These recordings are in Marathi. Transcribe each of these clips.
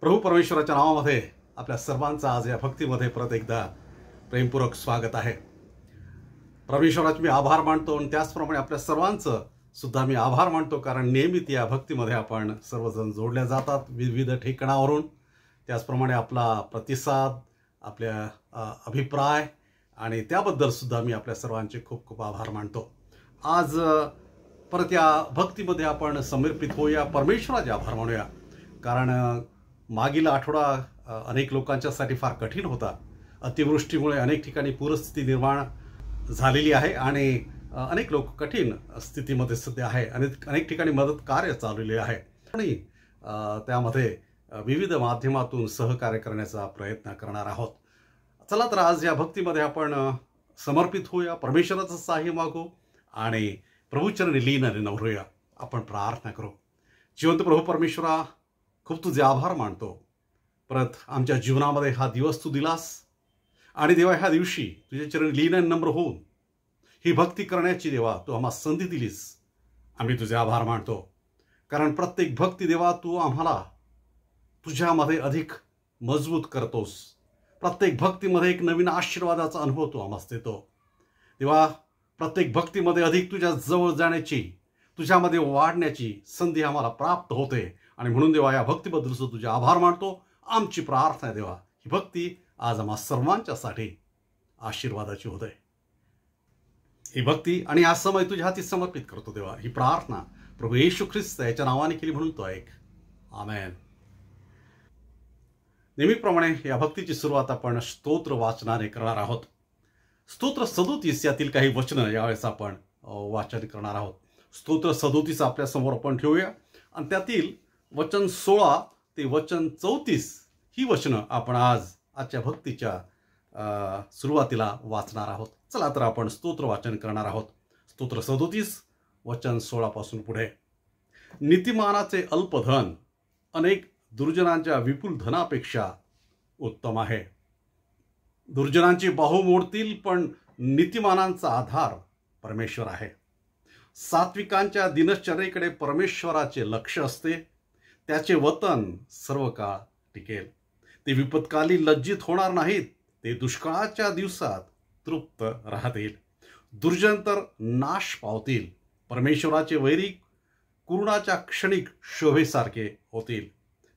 प्रभू परमेश्वराच्या नावामध्ये आपल्या सर्वांचं आज या भक्तीमध्ये परत एकदा प्रेमपूर्वक स्वागत आहे। परमेश्वराचे मी आभार मानतो आणि त्याचप्रमाणे आपल्या सर्वांचं सुद्धा मी आभार मानतो, कारण नियमित या भक्तीमध्ये आपण सर्वजण जोडल्या जातात विविध ठिकाणावरून। त्याचप्रमाणे आपला प्रतिसाद, आपल्या अभिप्राय आणि त्याबद्दल सुद्धा मी आपल्या सर्वांचे खूप खूप आभार मानतो। आज परत या भक्तीमध्ये आपण समर्पित होऊया, परमेश्वराचे आभार मानूया, कारण मागील आठवडा अनेक लोकांच्यासाठी फार कठीण होता। अतिवृष्टीमुळे अनेक ठिकाणी पूरस्थिती निर्माण झालेली आहे आणि अनेक लोक कठीण स्थितीमध्ये सध्या आहे। अनेक ठिकाणी मदत कार्य चाललेले आहे आणि त्यामध्ये विविध माध्यमातून सहकार्य करण्याचा प्रयत्न करणार आहोत। चला तर आज या भक्तीमध्ये आपण समर्पित होऊया, परमेश्वराचं सहाय्य मागू आणि प्रभूचरणी लीन नवरूया। आपण प्रार्थना करू। जिवंत प्रभू परमेश्वरा, खूप तुझे आभार मानतो। परत आमच्या जीवनामध्ये हा दिवस तू दिलास आणि देवा ह्या दिवशी तुझ्या चरणी लीन नम्र होऊन ही भक्ती करण्याची देवा तू आम्हाला संधी दिलीस। आम्ही तुझे आभार मानतो, कारण प्रत्येक भक्ती देवा तू आम्हाला तुझ्यामध्ये अधिक मजबूत करतोस। प्रत्येक भक्तीमध्ये एक नवीन आशीर्वादाचा अनुभव तू आम्हाला देतो देवा। प्रत्येक भक्तीमध्ये अधिक तुझ्या जवळ जाण्याची, तुझ्यामध्ये वाढण्याची संधी आम्हाला प्राप्त होते आणि म्हणून देवा या भक्तीबद्दल सुद्धा तुझे आभार मानतो। आमची प्रार्थना आहे देवा, ही भक्ती आज आम्हा सर्वांच्यासाठी आशीर्वादाची होते। ही भक्ती आणि हा समय तुझ्या हाती समर्पित करतो देवा। ही प्रार्थना प्रभू येशू ख्रिस्त याच्या नावाने केली म्हणून तो ऐक, आमेन। नेहमीप्रमाणे या भक्तीची सुरुवात आपण स्तोत्र वाचनाने करणार आहोत। स्तोत्र 37 यातील काही वचनं यावेळेस आपण वाचन करणार आहोत। स्तोत्र 37 आपल्या समोर आपण ठेवूया आणि त्यातील वचन 16 ते वचन 34 ही वचनं आपण आजच्या भक्तीच्या सुरुवातीला वाचणार आहोत। चला तर आपण स्तोत्र वाचन करणार आहोत। स्तोत्र 37 वचन 16 पासून पुढे। नीतिमानाचे अल्पधन अनेक दुर्जनांच्या विपुल धनापेक्षा उत्तम आहे। दुर्जनांची बाहू मोडतील, पण नीतिमानांचा आधार परमेश्वर आहे। सात्विकांच्या दिनचर्येकडे परमेश्वराचे लक्ष असते, त्याचे वतन सर्व काळ टिकेल। ते विपत्काली लज्जित होणार नाहीत, ते दुष्काळाच्या दिवसात तृप्त राहतील। दुर्जन तर नाश पावतील, परमेश्वराचे वैरी कुरुणाच्या क्षणिक शोभेसारखे होतील।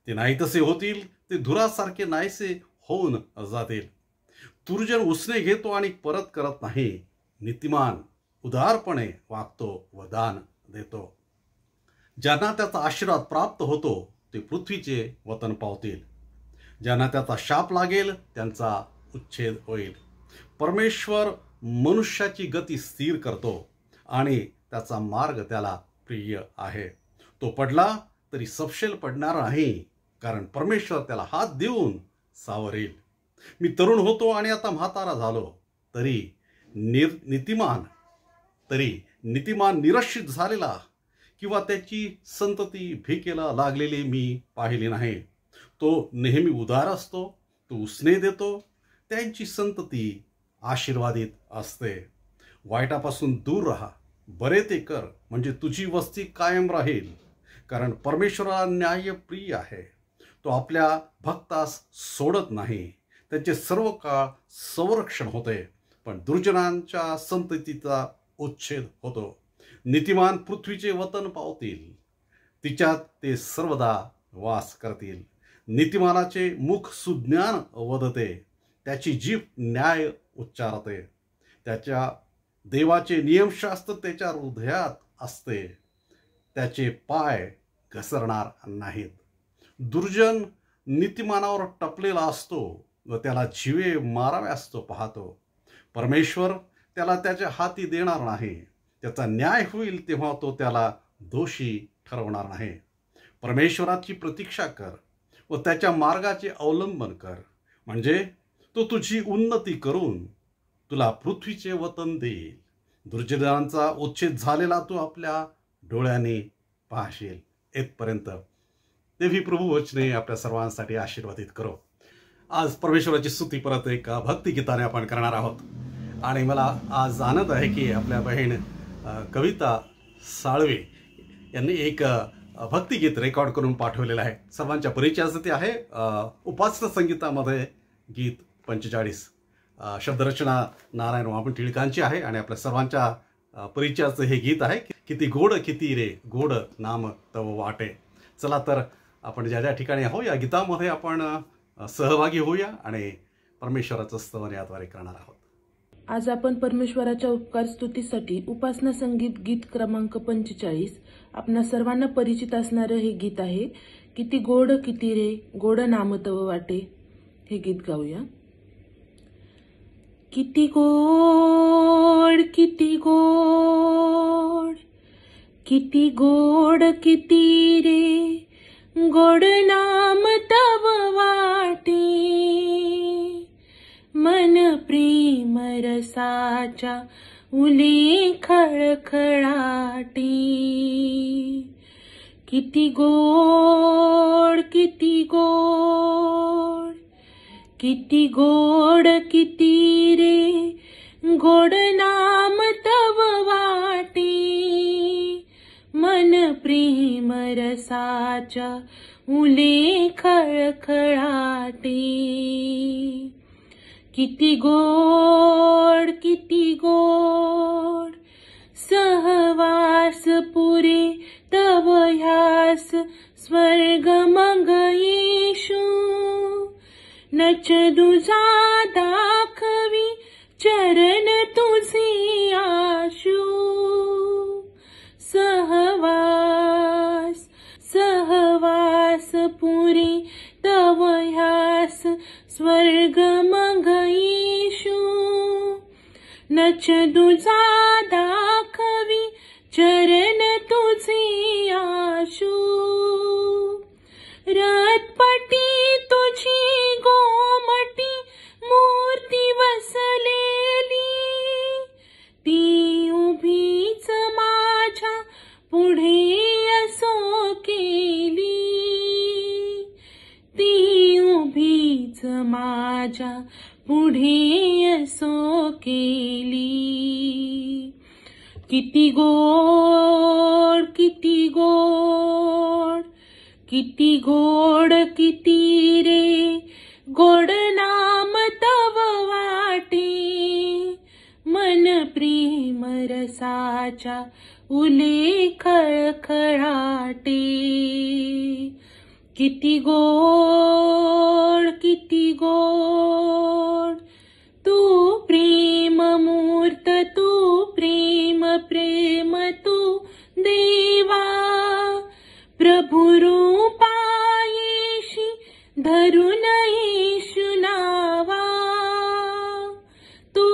ते नाहीतसे होतील, ते धुरासारखे नाहीसे होऊन जातील। दुर्जन उसने घेतो आणि परत करत नाही, नीतिमान उदारपणे वागतो व दान देतो। ज्यांना त्याचा आशीर्वाद प्राप्त होतो ते पृथ्वीचे वतन पावतील, ज्यांना त्याचा शाप लागेल त्यांचा उच्छेद होईल। परमेश्वर मनुष्याची गती स्थिर करतो आणि त्याचा मार्ग त्याला प्रिय आहे। तो पडला तरी सपशेल पडणार नाही, कारण परमेश्वर त्याला हात देऊन सावरेल। मी तरुण होतो आणि आता म्हातारा झालो, तरी नीतिमान निरश्चित झालेला किंवा त्याची संतती भिकेला लागलेली मी पाहिली नाही। तो नेहमी उदार असतो, तो उसने देतो, त्यांची संतती आशीर्वादित असते। वाईटापासून दूर राहा, बरे ते कर, म्हणजे तुझी वस्ती कायम राहील, कारण परमेश्वराला न्याय प्रिय आहे। तो आपल्या भक्तास सोडत नाही, त्याचे सर्व काळ संरक्षण होते, पण दुर्जनांच्या संततीचा उच्छेद होतो। नीतिमान पृथ्वीचे वतन पावतील, तिच्यात ते सर्वदा वास करतील। नीतिमानाचे मुख सुज्ञान वदते, त्याची जीभ न्याय उच्चारते। त्याच्या देवाचे नियमशास्त्र त्याच्या हृदयात असते, त्याचे पाय घसरणार नाहीत। दुर्जन नीतिमानावर टपलेला असतो व त्याला जीवे माराव्यास तो पाहतो। परमेश्वर त्याला त्याच्या हाती देणार नाही, त्याचा न्याय होईल तेव्हा तो त्याला दोषी ठरवणार नाही। परमेश्वराची प्रतीक्षा कर व त्याच्या मार्गाचे अवलंबन कर, म्हणजे तो तुझी उन्नती करून तुला पृथ्वीचे वतन देईल। दुर्जनांचा उच्छेद झालेला तू आपल्या डोळ्यांनी पाहशील। इथपर्यंत देवी प्रभू वचने आपल्या सर्वांसाठी आशीर्वादित करो। आज परमेश्वराची स्तुती परत एक भक्तिगीताने आपण करणार आहोत आणि मला आज आनंद आहे की आपल्या बहीण कविता साळवे यांनी एक भक्तिगीत रेकॉर्ड करून पाठवलेलं आहे. सर्वांच्या परिचयाचं ते आहे. उपासना संगीतामध्ये गीत 45. शब्दरचना नारायण वामन टिळकांची आहे आणि आपल्या सर्वांच्या परिचयाचं हे गीत आहे. किती गोड किती रे गोड नाम तव वाटे. चला तर आपण ज्या ज्या ठिकाणी आहोत या गीतामध्ये आपण सहभागी होऊया आणि परमेश्वराचं स्तवन याद्वारे करणार आहोत. आज आपण परमेश्वराच्या उपकार स्तुतीसाठी उपासना संगीत गीत क्रमांक 45 आपणा सर्वांना परिचित असणारं हे गीत आहे. किती गोड किती रे गोड नाम तव वाटे हे गीत गाऊया. किती गोड किती गोड किती गोड किती रे गोड नाम तव वाटे मन प्रेम रसाच्या उले खळखळाटे. किती गोड किती गोड किती गोड किती रे गोड नाम तव वाटे मन प्रेम रसाच्या उले खळखळाटे. किती गोड किती गोड सहवास पुरे तव ह्यास स्वर्ग मग येशू नच दुजा दाखवी चरण तुझे आशू. सहवास सहवास पुरे तव ह्यास स्वर्ग मग येशू नच दुजा दाखवी चरण तुझे आशू. रथपटी तुझी गोमटी मूर्ती वसलेली ती उभीच माझ्या पुढे असो केली. ती उभीच माझ्या पुढे असो केली. किती गोड किती गोड किती गोड किती रे गोड नाम तव वाटे मन प्रेम रसाच्या उले खळखळाटे. किती गोड किती गोड तू प्रेम मूर्त तू प्रेम प्रेम तू देवा प्रभु रूपा येशी धरून येशू नावा. तू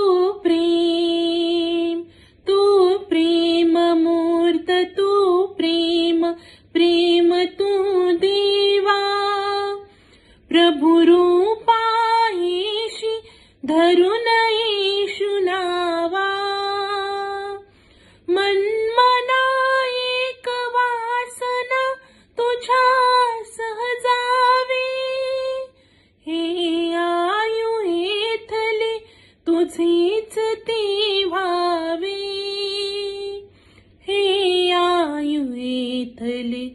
प्रेम मूर्त तू प्रेम प्रेम तू देवा प्रभु रूपा येशी धरून येशू नावा. मनमना एक वासना तुझ्या सहजावे हे आयु येथले तुझेच ते व्हावे. हे आयु येथले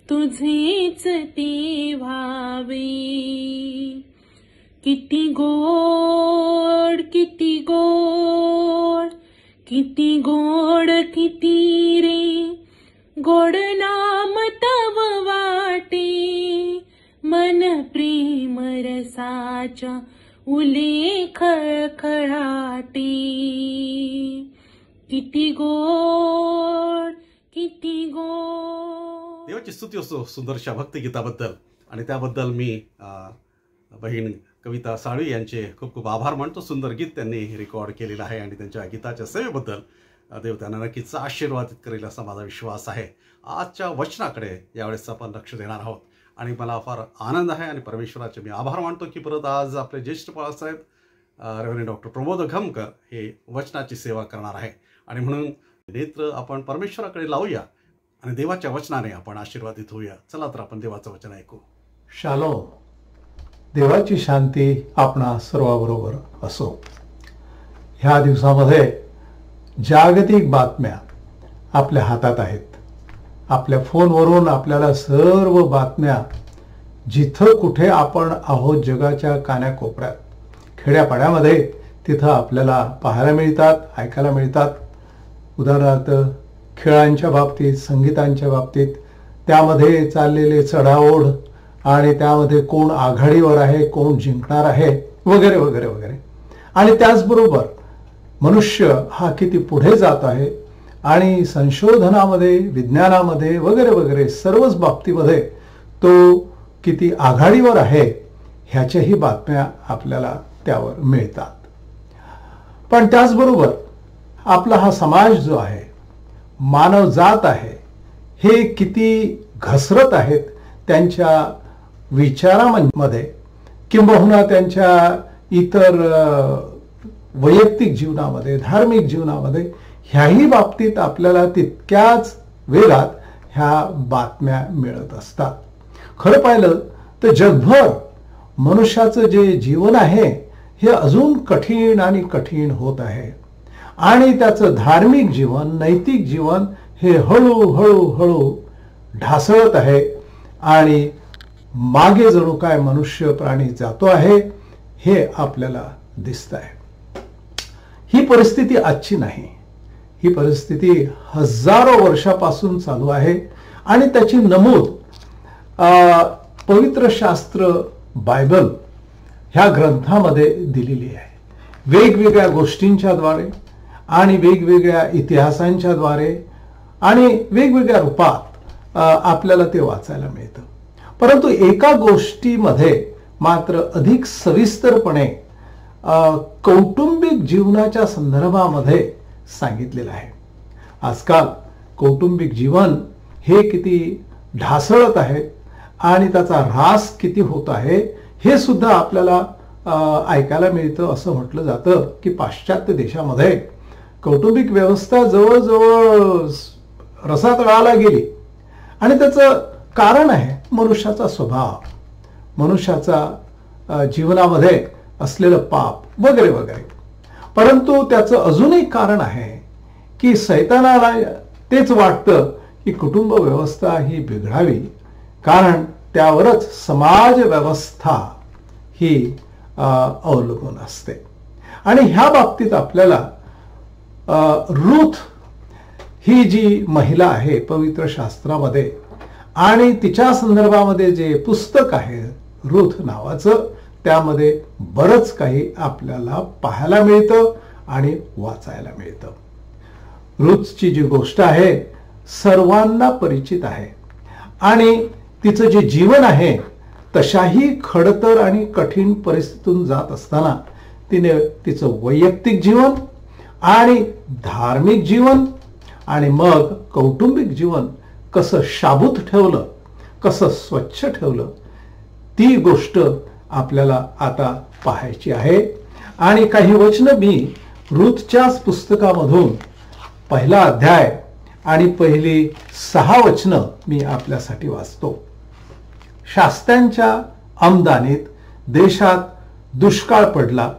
तुझेच ते व्हावे. किती गोड किती गोड किती गोड किती रे गोड नाम तव वाटे मन प्रेम रसाच्या उले खळखळाटे. किती गोड किती गोड. देवाची स्तुती असो सुंदरशा भक्तिगीताबद्दल आणि त्याबद्दल मी बहीण कविता साळवी यांचे खूप खूप आभार मानतो. सुंदर गीत त्यांनी रेकॉर्ड केलेलं आहे आणि त्यांच्या गीताच्या सेवेबद्दल देव त्यांना नक्कीच आशीर्वादित करेल असा माझा विश्वास आहे. आजच्या वचनाकडे यावेळेस आपण लक्ष देणार आहोत आणि मला फार आनंद आहे आणि परमेश्वराचे मी आभार मानतो की परत आज आपले ज्येष्ठ बाळासाहेब रेव्हरंड डॉक्टर प्रमोद घमकर हे वचनाची सेवा करणार आहे आणि म्हणून नेत्र आपण परमेश्वराकडे लावूया आणि देवाच्या वचनाने आपण आशीर्वादित होऊया. चला तर आपण देवाचं वचन ऐकू. शालोम. देवाची शांती आपणा सर्वाबरोबर असो. ह्या दिवसामध्ये जागतिक बातम्या आपल्या हातात आहेत. आपल्या फोनवरून आपल्याला सर्व बातम्या जिथं कुठे आपण आहोत जगाच्या कानाकोपऱ्यात, खेड्यापाड्यामध्ये, तिथं आपल्याला पाहायला मिळतात, ऐकायला मिळतात. उदाहरणार्थ खेळांच्या बाबतीत, संगीतांच्या बाबतीत, त्यामध्ये चाललेले चढाओढ आणि त्यामध्ये कोण आघाडीवर आहे, कोण जिंकणार आहे, वगैरे वगैरे वगैरे. आणि त्याचबरोबर मनुष्य हा किती पुढे जात आहे आणि संशोधनामध्ये, विज्ञानामध्ये वगैरे वगैरे सर्वच बाबतीमध्ये तो किती आघाडीवर आहे ह्याच्याही बातम्या आपल्याला त्यावर मिळतात. पण त्याचबरोबर आपला हा समाज जो आहे, मानवजात आहे, हे किती घसरत आहेत त्यांच्या विचारांमध्ये किंबहुना त्यांच्या इतर वैयक्तिक जीवनामध्ये, धार्मिक जीवनामध्ये, ह्याही बाबतीत आपल्याला तितक्याच वेगात ह्या बातम्या मिळत असतात. खरं पाहिलं तर जगभर मनुष्याचं जे जीवन आहे हे अजून कठीण आणि कठीण होत आहे आणि त्याचं धार्मिक जीवन, नैतिक जीवन हे हळूहळू ढासळत आहे आणि मागे जणू काय मनुष्य प्राणी जातो आहे हे आपल्याला दिसत आहे. ही परिस्थिती आजची नाही, ही परिस्थिती हजारो वर्षापासून चालू आहे आणि त्याची नमूद पवित्र शास्त्र बायबल ह्या ग्रंथामध्ये दिलेली आहे. वेगवेगळ्या गोष्टींच्या द्वारे आणि वेगवेगळ्या इतिहासांच्या द्वारे आणि वेगवेगळ्या रूपात आपल्याला ते वाचायला मिळतं. परंतु एका गोष्टीमध्ये मात्र अधिक सविस्तरपणे कौटुंबिक जीवनाच्या संदर्भामध्ये सांगितलेलं आहे. आजकाल कौटुंबिक जीवन हे किती ढासळत आहे आणि त्याचा ऱ्हास किती होत आहे हे सुद्धा आपल्याला ऐकायला मिळतं. असं म्हटलं जातं की पाश्चात्य देशामध्ये कौटुंबिक व्यवस्था जवळजवळ रसातळाला गेली आणि त्याचं कारण आहे मनुष्याचा स्वभाव, मनुष्याचा जीवनामध्ये असलेलं पाप वगैरे वगैरे. परंतु त्याचं अजून एक कारण आहे की सैतानाला तेच वाटतं की कुटुंब व्यवस्था ही बिघडावी, कारण त्यावरच समाज व्यवस्था ही अवलंबून असते. आणि ह्या बाबतीत आपल्याला रूथ ही जी महिला आहे पवित्र शास्त्रामध्ये आणि तिच्या संदर्भामध्ये जे पुस्तक आहे रूथ नावाचं, त्यामध्ये बरंच काही आपल्याला पाहायला मिळतं आणि वाचायला मिळतं. रूथची जी गोष्ट आहे सर्वांना परिचित आहे आणि तिचं जे जीवन आहे तशाही खडतर आणि कठीण परिस्थितीतून जात असताना तिने तिचं वैयक्तिक जीवन आणि धार्मिक जीवन आणि मग कौटुंबिक जीवन कसं शाबूत ठेवलं, कसं स्वच्छ ठेवलं, ती गोष्ट आपल्याला आता पाहायची आहे. आणि काही वचनं मी रूथच्याच पुस्तकामधून पहिला अध्याय आणि पहिली 6 वचनं मी आपल्यासाठी वाचतो. शास्त्यांच्या आमदानीत देशात दुष्काळ पडला.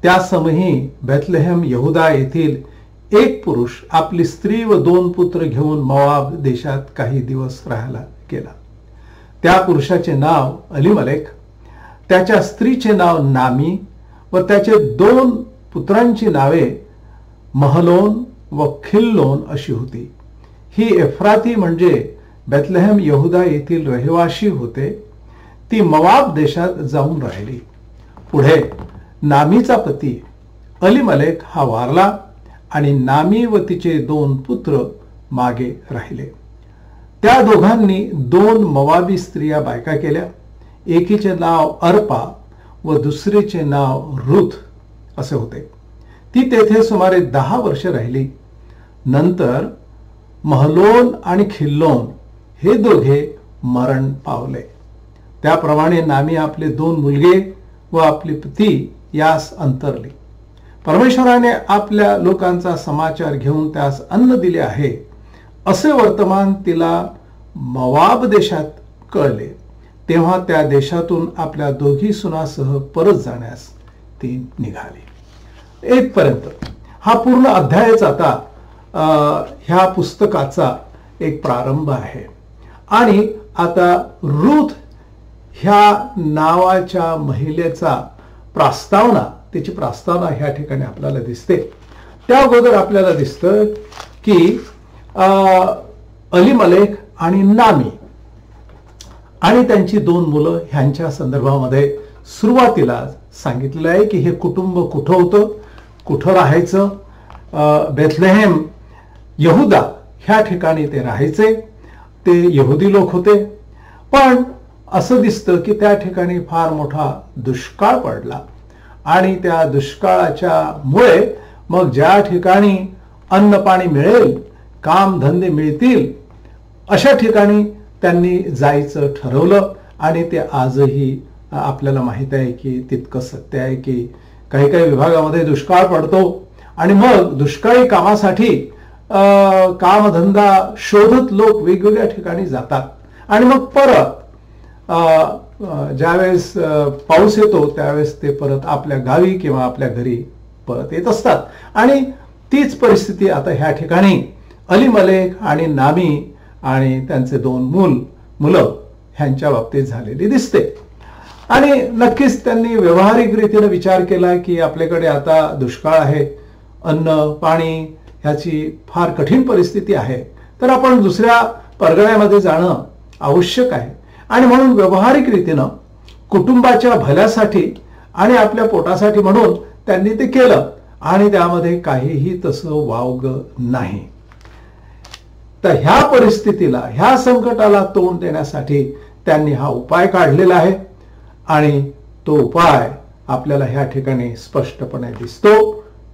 त्या समयी बेथलेहेम यहुदा येथील एक पुरुष आपली स्त्री व 2 पुत्र घेऊन मोआब देशात काही दिवस राहायला गेला. त्या पुरुषाचे नाव अलीमलेक, त्याच्या स्त्रीचे नाव नामी व त्याचे 2 पुत्रांची नावे महलोन व खिल्लोन अशी होती. ही एफ्राती म्हणजे बेथलेहेम यहुदा येथील रहिवाशी होते. ती मोआब देशात जाऊन राहिली. पुढे नामीचा पती अलीमलेक हा वारला आणि नामी व तिचे 2 पुत्र मागे राहिले. त्या दोघांनी 2 मोआबी स्त्रिया बायका केल्या. एकीचे नाव अर्पा व दुसरीचे नाव रूथ असे होते. ती तेथे सुमारे 10 वर्ष राहिली. नंतर महलोन आणि खिल्लोन हे दोघे मरण पावले. त्याप्रमाणे नामी आपले 2 मुलगे व आपली पती यास अंतरली. परमेश्वराने आपल्या लोकांचा समाचार घेऊन त्यास अन्न दिले आहे असे वर्तमान तिला मोआब देशात कळले. तेव्हा त्या देशातून आपल्या 2 सुनासह परत जाण्यास ती निघाली. 1 पर्यंत हा पूर्ण अध्यायच आता ह्या पुस्तकाचा एक प्रारंभ आहे. आणि आता रूथ ह्या नावाच्या महिलेचा प्रस्तावना, त्याची प्रस्तावना ह्या ठिकाणी आपल्याला दिसते. त्या अगोदर आपल्याला दिसतं की अलीमलेक आणि नामी आणि त्यांची 2 मुलं ह्यांच्या संदर्भामध्ये सुरुवातीला सांगितलेलं आहे की हे कुटुंब कुठं होतं, कुठं राहायचं. बेथलेहेम यहुदा ह्या ठिकाणी ते राहायचे. ते यहुदी लोक होते. पण असं दिसतं की त्या ठिकाणी फार मोठा दुष्काळ पडला आणि त्या दुष्काळाच्या मुळे मग ज्या ठिकाणी अन्न पाणी मिळेल, काम धंदे मिळतील, अशा ठिकाणी त्यांनी जायचं ठरवलं. आणि ते आजही आपल्याला माहित आहे की तितकं सत्य आहे की काही काही विभागामध्ये दुष्काळ पडतो आणि मग दुष्काळी कामासाठी कामधंदा शोधत लोक वेगवेगळ्या ठिकाणी जातात. आणि मग परत ज्यावेळेस पाऊस येतो त्यावेळेस ते परत आपल्या गावी किंवा आपल्या घरी परत येत असतात. आणि तीच परिस्थिती आता ह्या ठिकाणी अलीमलेक आणि नामी आणि त्यांचे 2 मुलं ह्यांच्या बाबतीत झालेली दिसते. आणि नक्कीच त्यांनी व्यावहारिक रीतीने विचार केला की आपल्याकडे आता दुष्काळ आहे, अन्न पाणी ह्याची फार कठीण परिस्थिती आहे, तर आपण दुसऱ्या परगण्यामध्ये जाणं आवश्यक आहे. आणि म्हणून व्यावहारिक रीतीनं कुटुंबाच्या भल्यासाठी आणि आपल्या पोटासाठी म्हणून त्यांनी ते केलं आणि त्यामध्ये काहीही तसं वावगं नाही. तर ह्या परिस्थितीला, ह्या संकटाला तोंड देण्यासाठी त्यांनी हा उपाय काढलेला आहे. आणि तो उपाय आपल्याला ह्या ठिकाणी स्पष्टपणे दिसतो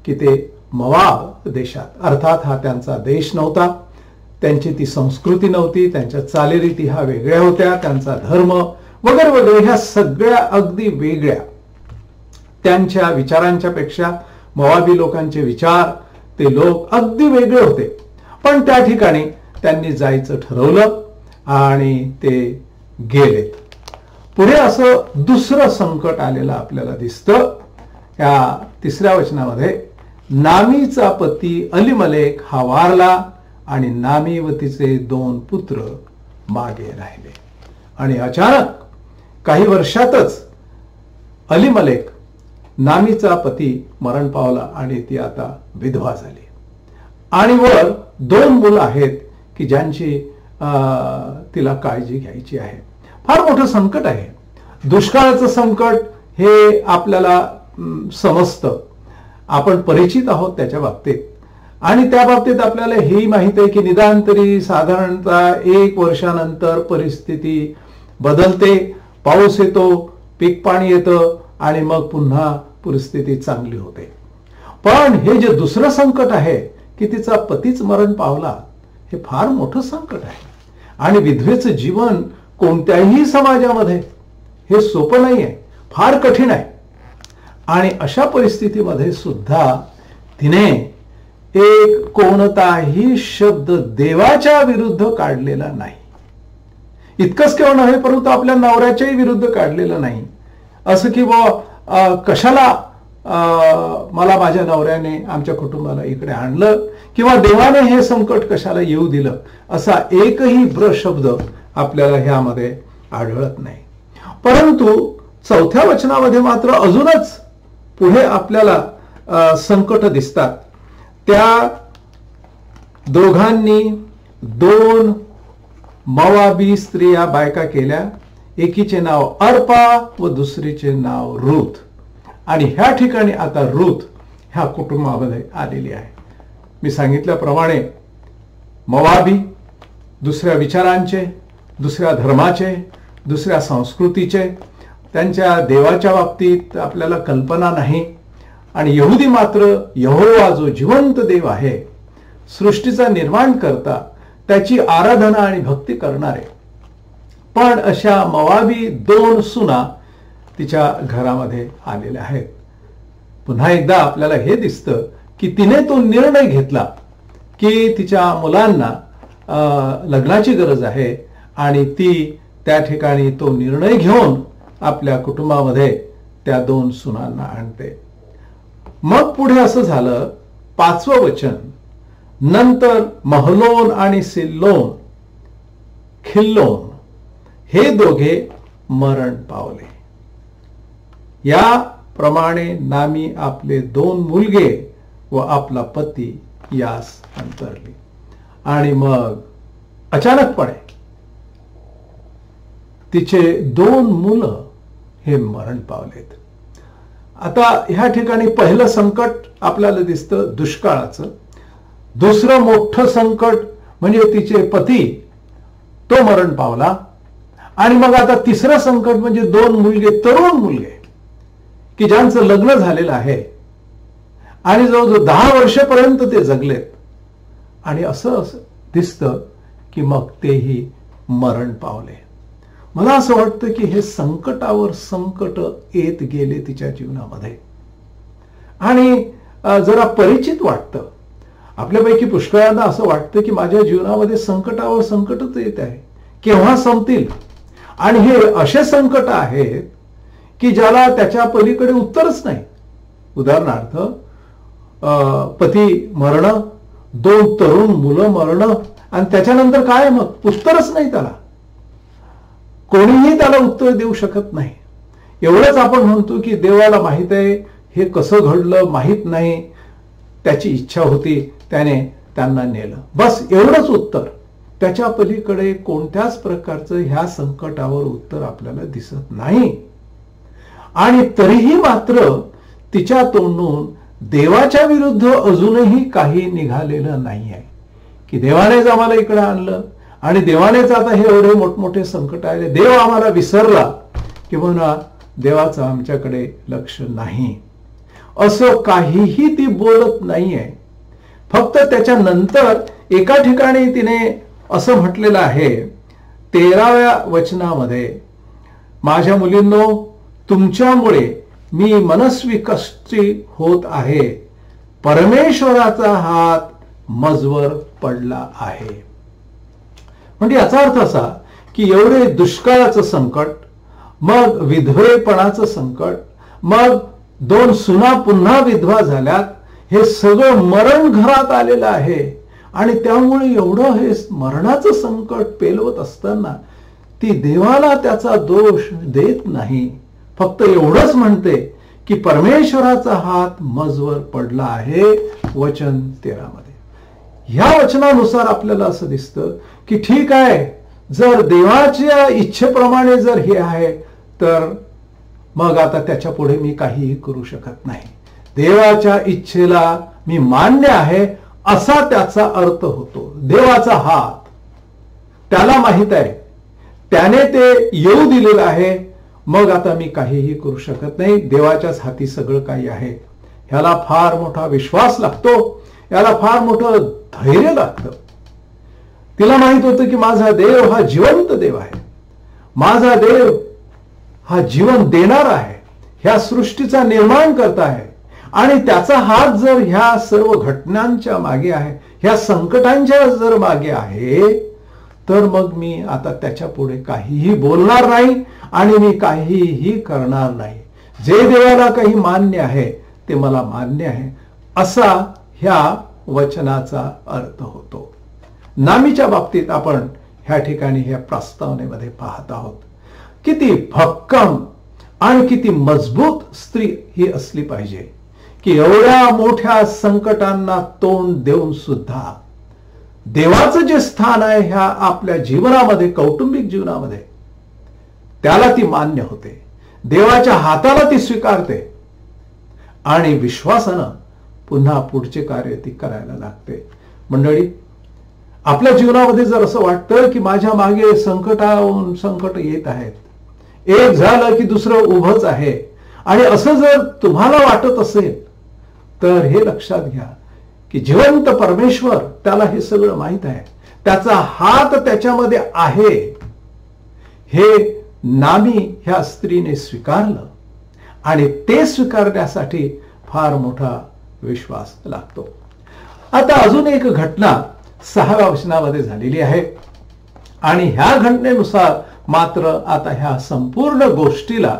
की ते मोआब देशात, अर्थात हा त्यांचा देश नव्हता, त्यांची ती संस्कृती नव्हती, त्यांच्या चालीरीती ह्या वेगळ्या होत्या, त्यांचा धर्म वगैरे वगैरे ह्या सगळ्या अगदी वेगळ्या. त्यांच्या विचारांच्या पेक्षा मोआबी लोकांचे विचार, ते लोक अगदी वेगळे होते. पण त्या ठिकाणी त्यांनी जायचं ठरवलं आणि ते गेले. पुढे असं दुसरं संकट आलेलं आपल्याला दिसतं. या 3ऱ्या वचनामध्ये नामीचा पती अलीमलेक हा वारला आणि नामी व तिचे 2 पुत्र मागे राहिले. आणि अचानक काही वर्षातच अलीमलेक नामीचा पती मरण पावला आणि ती आता विधवा झाली. आणि वर 2 मुलं आहेत की ज्यांची तिला काळजी घ्यायची आहे. फार मोठं संकट आहे. दुष्काळाचं संकट हे आपल्याला समजतं, आपण परिचित आहोत त्याच्या बाबतीत. आणि त्या बाबतीत आपल्याला हेही माहित आहे की निदान तरी साधारणतः 1 वर्षानंतर परिस्थिती बदलते, पाऊस येतो, पीक पाणी येतं आणि मग पुन्हा परिस्थिती चांगली होते. पण हे जे दुसरं संकट आहे की तिचा पतीच मरण पावला, हे फार मोठं संकट आहे. आणि विधवेचं जीवन कोणत्याही समाजामध्ये हे सोपं नाही आहे, फार कठीण आहे. आणि अशा परिस्थितीमध्ये सुद्धा तिने एक कोणताही शब्द देवाच्या विरुद्ध काढलेला नाही. इतकंच केवळ नव्हे, परंतु आपल्या नवऱ्याच्याही विरुद्ध काढलेलं नाही. असं की कशाला मला माझ्या नवऱ्याने आमच्या कुटुंबाला इकडे आणलं किंवा देवाने हे संकट कशाला येऊ दिलं, असा एकही ब्रशब्द आपल्याला ह्यामध्ये आढळत नाही. परंतु 4थ्या वचनामध्ये मात्र अजूनच पुढे आपल्याला संकट दिसतात. त्या दोघांनी 2 मोआबी स्त्रिया बायका केल्या. एकीचे नाव अर्पा व दुसरीचे नाव रूथ. आणि ह्या ठिकाणी आता रूथ ह्या कुटुंबामध्ये आलेली आहे. मी सांगितल्याप्रमाणे मोआबी दुसऱ्या विचारांचे, दुसऱ्या धर्माचे, दुसऱ्या संस्कृतीचे, त्यांच्या देवाच्या बाबतीत आपल्याला कल्पना नाही. आणि यहुदी मात्र यहोवा जो जिवंत देव आहे, सृष्टीचा निर्माण करता, त्याची आराधना आणि भक्ती करणारे. पण अशा मोआबी 2 सुना तिच्या घरामध्ये आलेल्या आहेत. पुन्हा एकदा आपल्याला हे दिसतं की तिने तो निर्णय घेतला की तिच्या मुलांना लग्नाची गरज आहे आणि ती त्या ठिकाणी तो निर्णय घेऊन आपल्या कुटुंबामध्ये त्या 2 सुनांना आणते. मग पुढे असं झालं, 5वं वचन, नंतर महलोन आणि खिल्लोन हे दोघे मरण पावले. याप्रमाणे नामी आपले 2 मुलगे व आपला पती यास अंतरले. आणि मग अचानकपणे तिचे 2 मुलं हे मरण पावलेत. आता ह्या ठिकाणी पहिलं संकट आपल्याला दिसतं दुष्काळाचं. दुसरं मोठं संकट म्हणजे तिचे पती तो मरण पावला. आणि मग आता तिसरं संकट म्हणजे 2 मुलगे, तरुण मुलगे की ज्यांचं लग्न झालेलं आहे आणि जवळजवळ 10 वर्षापर्यंत ते जगलेत. आणि असं दिसतं की मग तेही मरण पावले. मला असं वाटतं की हे संकटावर संकट येत गेले तिच्या जीवनामध्ये. आणि जरा परिचित वाटतं. आपल्यापैकी पुष्कळांना असं वाटतं की माझ्या जीवनामध्ये संकटावर संकटच येत आहे, केव्हा संपतील. आणि हे असे संकट आहेत की ज्याला त्याच्या पलीकडे उत्तरच नाही. उदाहरणार्थ पती मरण, 2 तरुण मुलं मरण, आणि त्याच्यानंतर काय मग उत्तरच नाही त्याला. कोणीही त्याला उत्तर देऊ शकत नाही. एवढंच आपण म्हणतो की देवाला माहित आहे, हे कसं घडलं माहित नाही, त्याची इच्छा होती, त्याने त्यांना नेलं, बस एवढंच उत्तर. त्याच्या पलीकडे कोणत्याच प्रकारचं ह्या संकटावर उत्तर आपल्याला दिसत नाही. आणि तरीही मात्र तिच्या तोंडून देवाच्या विरुद्ध अजूनही काही निघालेलं नाही आहे की देवानेच आम्हाला इकडे आणलं आणि देवानेच आता हे एवढे मोठमोठे संकट आले, देव आम्हाला विसरला किंवा देवाचं आमच्याकडे लक्ष नाही, असं काहीही ती बोलत नाहीये. फक्त त्याच्यानंतर एका ठिकाणी तिने असं म्हटलेलं आहे 13व्या वचनामध्ये, माझ्या मुलींनो, तुमच्यामुळे मी मनस्वी कष्टी होत आहे, परमेश्वराचा हात मजवर पडला आहे. म्हणजे याचा अर्थ असा की एवढे दुष्काळाचं संकट, मग विधवेपणाचं संकट, मग 2 सुना पुन्हा विधवा झाल्यात, हे सगळं मरण घरात आलेलं आहे. आणि त्यामुळे एवढं हे मरणाचं संकट पेलवत असताना ती देवाला त्याचा दोष देत नाही, फक्त एवढंच म्हणते की परमेश्वराचा हात मजवर पडला आहे. वचन 13 मध्ये ह्या वचनानुसार आपल्याला असं दिसतं की ठीक आहे, जर देवाच्या इच्छेप्रमाणे जर हे आहे तर मग आता त्याच्या पुढे मी काहीही करू शकत नाही. देवाच्या इच्छेला मी मान्य आहे असा त्याचा अर्थ होतो. देवाचा हात त्याला माहित आहे, त्याने ते येऊ दिलेलं आहे, मग आता मी काहीही करू शकत नाही. देवाच्याच हाती सगळं काही आहे. ह्याला फार मोठा विश्वास लागतो, याला फार मोठं धैर्य लागतं. तिला माहित होतं की माझा देव हा जिवंत देव आहे, माझा देव हा जीवन देणार आहे, ह्या सृष्टीचा निर्माण करता आहे. आणि त्याचा हात जर ह्या सर्व घटनांच्या मागे आहे, ह्या संकटांच्या जर मागे आहे, तर मग मी आता त्याच्या पुढे काहीही बोलणार नाही आणि मी काहीही करणार नाही. जे देवाला काही मान्य आहे ते मला मान्य आहे, असा ह्या वचनाचा अर्थ होतो. नामीच्या बाबतीत आपण ह्या ठिकाणी ह्या प्रस्तावनेमध्ये पाहत आहोत. किती भक्कम आणि किती मजबूत स्त्री ही असली पाहिजे की एवढ्या मोठ्या संकटांना तोंड देऊन सुद्धा देवाचं जे स्थान आहे ह्या आपल्या जीवनामध्ये, कौटुंबिक जीवनामध्ये, त्याला ती मान्य होते, देवाच्या हाताला ती स्वीकारते आणि विश्वासानं पुन्हा पुढचे कार्य ती करायला लागते. मंडळी, आपल्या जीवनामध्ये जर असं वाटतं की माझ्या मागे संकटाहून संकट येत आहेत, एक झालं की दुसरं उभंच आहे, आणि असं जर तुम्हाला वाटत असेल तर हे लक्षात घ्या की जिवंत परमेश्वर, त्याला हे सगळं माहित आहे, त्याचा हात त्याच्यामध्ये आहे. हे नामी ह्या स्त्रीने स्वीकारलं आणि ते स्वीकारण्यासाठी फार मोठा विश्वास लागतो. आता अजून एक घटना 6व्या वचनामध्ये झालेली आहे आणि ह्या घटनेनुसार मात्र आता ह्या संपूर्ण गोष्टीला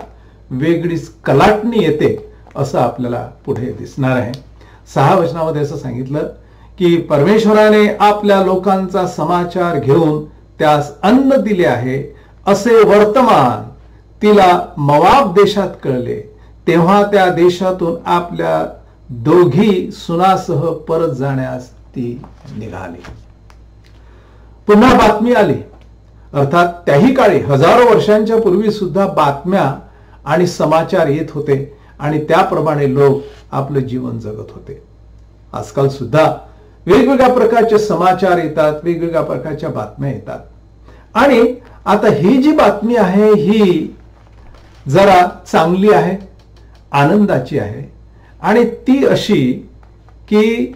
वेगळीच कलाटणी येते असं आपल्याला पुढे दिसणार आहे. 6 वचनामध्ये असं सांगितलं की परमेश्वराने आपल्या लोकांचा समाचार घेऊन त्यास अन्न दिले आहे असे वर्तमान तिला मोआब देशात कळले, तेव्हा त्या देशातून आपल्या दोघी सुनासह परत जाण्यास ती निघाली. पुन्हा बातमी आली. अर्थात त्याही काळी हजारो वर्षांच्या पूर्वी सुद्धा बातम्या आणि समाचार येत होते आणि त्याप्रमाणे लोक आपलं जीवन जगत होते. आजकाल सुद्धा वेगवेगळ्या प्रकारचे समाचार येतात, वेगवेगळ्या प्रकारच्या बातम्या येतात. आणि आता ही जी बातमी आहे ही जरा चांगली आहे, आनंदाची आहे. आणि ती अशी की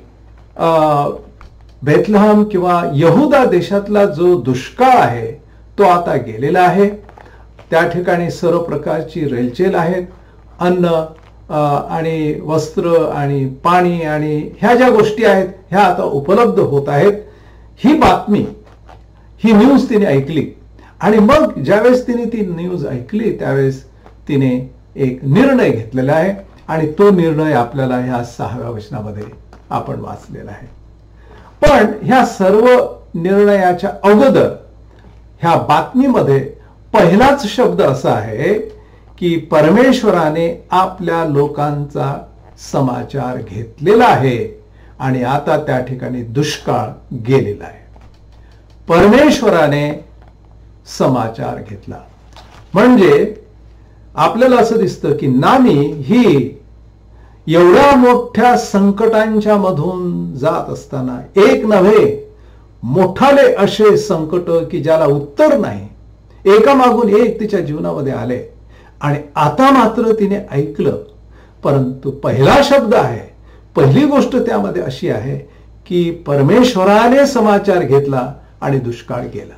बेथलहम किंवा यहुदा देशातला जो दुष्काळ आहे तो आता गेलेला आहे. त्या ठिकाणी सर्व प्रकारची रेलचेल आहेत. अन्न आणि वस्त्र आणि पाणी आणि ह्या ज्या गोष्टी आहेत ह्या आता उपलब्ध होत आहेत. ही बातमी, ही न्यूज तिने ऐकली आणि मग ज्यावेळेस तिने ती न्यूज ऐकली त्यावेळेस तिने एक निर्णय घेतलेला आहे आणि तो निर्णय आपल्याला ह्या 6व्या वचनामध्ये आपण वाचलेला आहे. पण ह्या सर्व निर्णयाच्या अगोदर ह्या बातमीमध्ये पहिलाच शब्द असा आहे की परमेश्वराने आपल्या लोकांचा समाचार घेतलेला आहे आणि आता त्या ठिकाणी दुष्काळ गेलेला आहे. परमेश्वराने समाचार घेतला म्हणजे आपल्याला असं दिसतं की नामी ही एवढ्या मोठ्या संकटांच्या मधून जात असताना एक नव्हे मोठाले असे संकट की ज्याला उत्तर नाही एकामागून एक तिच्या जीवनामध्ये आले आणि आता मात्र तिने ऐकलं. परंतु पहिला शब्द आहे, पहिली गोष्ट त्यामध्ये अशी आहे की परमेश्वराने समाचार घेतला आणि दुष्काळ गेला.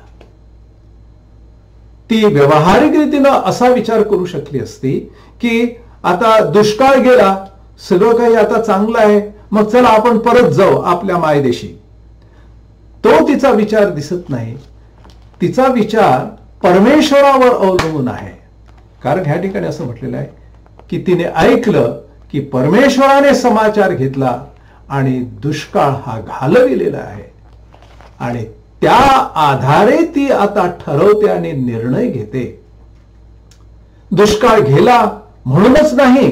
ती व्यावहारिक रीतीनं असा विचार करू शकली असती की आता दुष्काळ गेला, सगळं काही आता चांगलं आहे, मग चला आपण परत जाऊ आपल्या मायदेशी. तो तिचा विचार दिसत नाही. तिचा विचार परमेश्वरावर अवलंबून आहे. कारण ह्या ठिकाणी असं म्हटलेलं आहे की तिने ऐकलं की परमेश्वराने समाचार घेतला आणि दुष्काळ हा घालविलेला आहे आणि त्या आधारे ती आता ठरवते आणि निर्णय घेते. दुष्काळ गेला म्हणूनच नाही,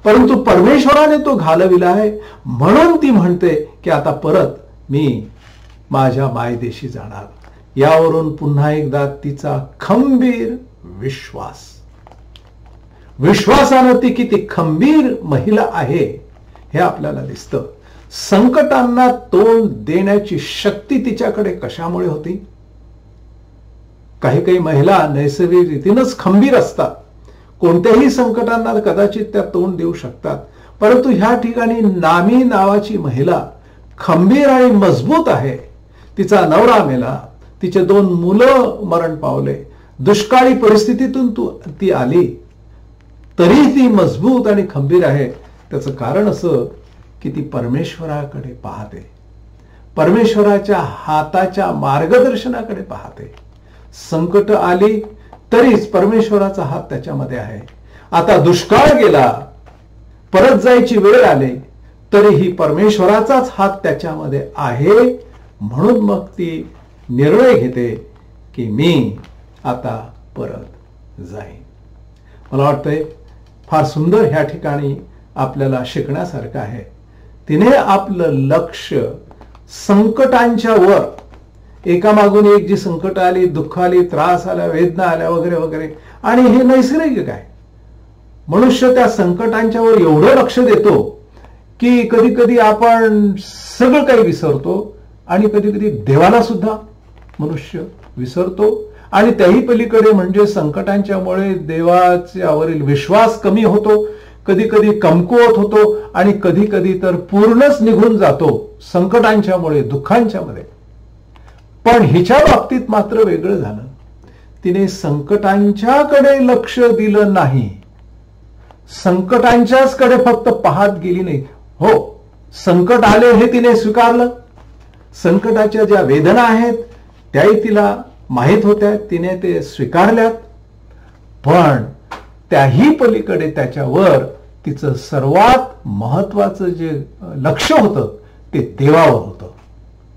परंतु परमेश्वराने तो घालविला आहे म्हणून ती म्हणते की आता परत मी माझ्या मायदेशी जाणार. यावरून पुन्हा एकदा तिचा खंबीर विश्वास, विश्वासानं ती किती खंबीर महिला आहे हे आपल्याला दिसतं. संकटांना तोंड देण्याची शक्ती तिच्याकडे कशामुळे होती? काही काही महिला नैसर्गिक रीतीनंच खंबीर असतात, कोणत्याही संकटांना कदाचित त्या तोंड देऊ शकतात. परंतु ह्या ठिकाणी नामी नावाची महिला खंबीर आणि मजबूत आहे. तिचा नवरा मेला, तिचे 2 मुलं मरण पावले, दुष्काळी परिस्थितीतून ती आली, तरी ती मजबूत आणि खंबीर आहे. त्याचं कारण असं की ती परमेश्वराकडे पाहते, परमेश्वराच्या हाताच्या मार्गदर्शनाकडे पाहते. संकट आली तरीच परमेश्वराचा हात त्याच्यामध्ये आहे. आता दुष्काळ गेला, परत जायची वेळ आली तरीही परमेश्वराचाच हात त्याच्यामध्ये आहे. म्हणून मग ती निर्णय घेते की मी आता परत जाईन. मला वाटतंय फार सुंदर ह्या ठिकाणी आपल्याला शिकण्यासारखं आहे. तिने आपलं लक्ष संकटांच्या वर, एकामागून एक जी संकट आली, दुःख आली, त्रास आला, वेदना आल्या वगैरे वगैरे, आणि हे नैसर्गिक आहे. मनुष्य त्या संकटांच्या वर एवढं लक्ष देतो की कधी कधी आपण सगळं काही विसरतो आणि कधी कधी देवाला सुद्धा मनुष्य विसरतो. आणि त्याही पलीकडे म्हणजे संकटांच्यामुळे देवाच्यावरील विश्वास कमी होतो, कधी कधी कमकुवत होतो आणि कधी कधी तर पूर्णच निघून जातो संकटांच्यामुळे, दुःखांच्यामध्ये. पण हिच्या बाबतीत मात्र वेगळं झालं. तिने संकटांच्याकडे लक्ष दिलं नाही, संकटांच्याच कडे फक्त पाहत गेली नाही. हो, संकट आले हे तिने स्वीकारलं, संकटाच्या ज्या वेदना आहेत त्याही तिला माहित होत्या, तिने ते स्वीकारल्यात. पण त्याही पलीकडे त्याच्यावर तिचं सर्वात महत्वाचं जे लक्ष होतं ते देवावर होतं,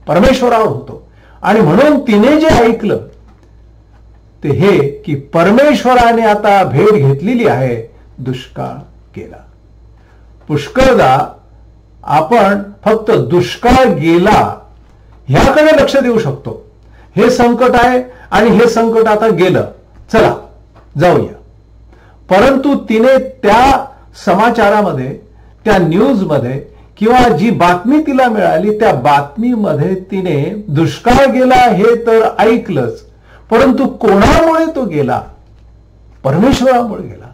परमेश्वरावर होतं. आणि म्हणून तिने जे ऐकलं ते हे की परमेश्वराने आता भेट घेतलेली आहे, दुष्काळ गेला. पुष्कळदा आपण फक्त दुष्काळ गेला ह्याकडे लक्ष देऊ शकतो. हे संकट आहे आणि हे संकट आता गेलं, चला जाऊया. परंतु तिने त्या समाचारामध्ये, त्या न्यूजमध्ये किंवा जी बातमी तिला मिळाली त्या बातमीमध्ये तिने दुष्काळ गेला हे तर ऐकलंच, परंतु कोणामुळे तो गेला? परमेश्वरामुळे गेला.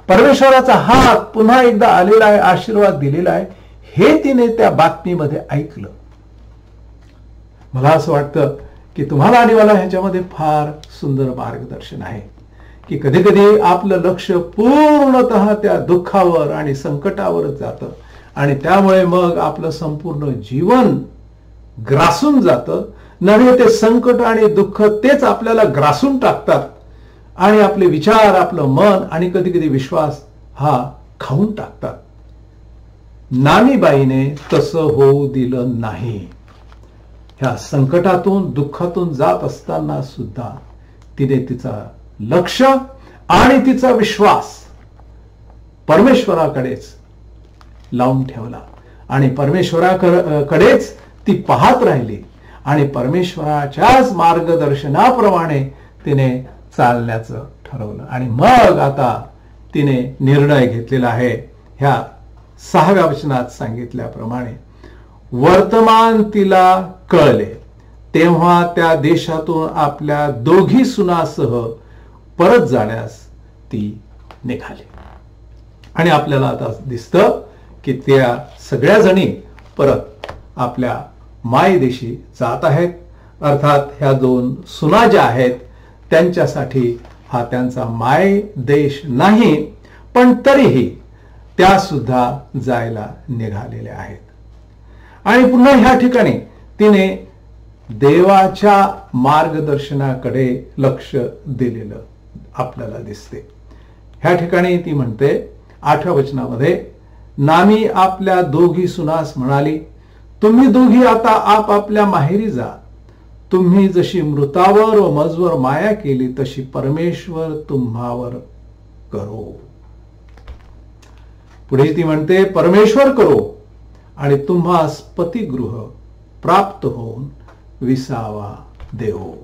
परमेश्वराचा हात पुन्हा एकदा आलेला आहे, आशीर्वाद दिलेला आहे, हे तिने त्या बातमीमध्ये ऐकलं. मला असं वाटतं की तुम्हाला आणि मला ह्याच्यामध्ये फार सुंदर मार्गदर्शन आहे की कधी कधी आपलं लक्ष पूर्णतः त्या दुःखावर आणि संकटावरच जातं आणि त्यामुळे मग आपलं संपूर्ण जीवन ग्रासून जातं. नव्हे ते संकट आणि दुःख तेच आपल्याला ग्रासून टाकतात आणि आपले विचार, आपलं मन आणि कधी कधी विश्वास हा खाऊन टाकतात. नामीबाईने तसं होऊ दिलं नाही. ह्या संकटातून, दुःखातून जात असताना सुद्धा तिने तिचा लक्ष आणि तिचा विश्वास परमेश्वराकडेच लावून ठेवला आणि परमेश्वराकडेच ती पाहत राहिली आणि परमेश्वराच्याच मार्गदर्शनाप्रमाणे तिने चालण्याचं ठरवलं. आणि मग आता तिने निर्णय घेतलेला आहे ह्या 6व्या वचनात सांगितल्याप्रमाणे. वर्तमान तिला कळले तेव्हा त्या देशातून आपल्या दोघी सुनासह परत जाण्यास ती निघाली. आणि आपल्याला आता दिसतं की त्या सगळ्या जणी परत आपल्या मायदेशी जात आहेत. अर्थात ह्या 2 सुना ज्या आहेत त्यांच्यासाठी हा त्यांचा माय देश नाही, पण तरीही त्या सुद्धा जायला निघालेल्या आहेत. आणि पुन्हा ह्या ठिकाणी तिने देवाच्या मार्गदर्शनाकडे लक्ष दिलेलं आपल्याला दिसते. ह्या ठिकाणी ती म्हणते 8व्या वचनामध्ये, नामी आपल्या दोघी सुनास म्हणाली, तुम्ही दोघी आता आपापल्या माहेरी जा. तुम्ही जशी मृतावर व मजवर माया केली तशी परमेश्वर तुम्हावर करो. पुढे ती म्हणते, परमेश्वर करो आणि तुम्हास पतिगृह प्राप्त होऊन विसावा देवो.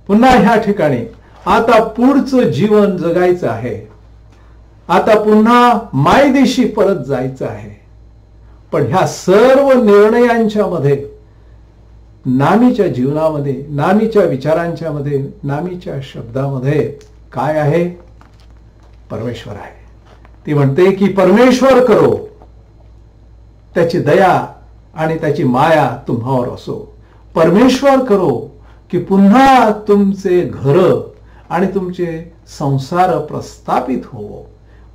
पुन्हा ह्या ठिकाणी आता पुढचं जीवन जगायचं आहे. आता पुन्हा मायदेशी परत जायचं आहे. पण ह्या सर्व निर्णयांच्या मध्ये, नामीच्या जीवनामध्ये, नामीच्या विचारांच्या मध्ये, नामीच्या शब्दामध्ये काय आहे? परमेश्वर आहे. ती म्हणते की परमेश्वर करो, त्याची दया आणि त्याची माया तुम्हावर असो. परमेश्वर करो की पुन्हा तुमचे घर आणि तुमचे संसार प्रस्थापित हो,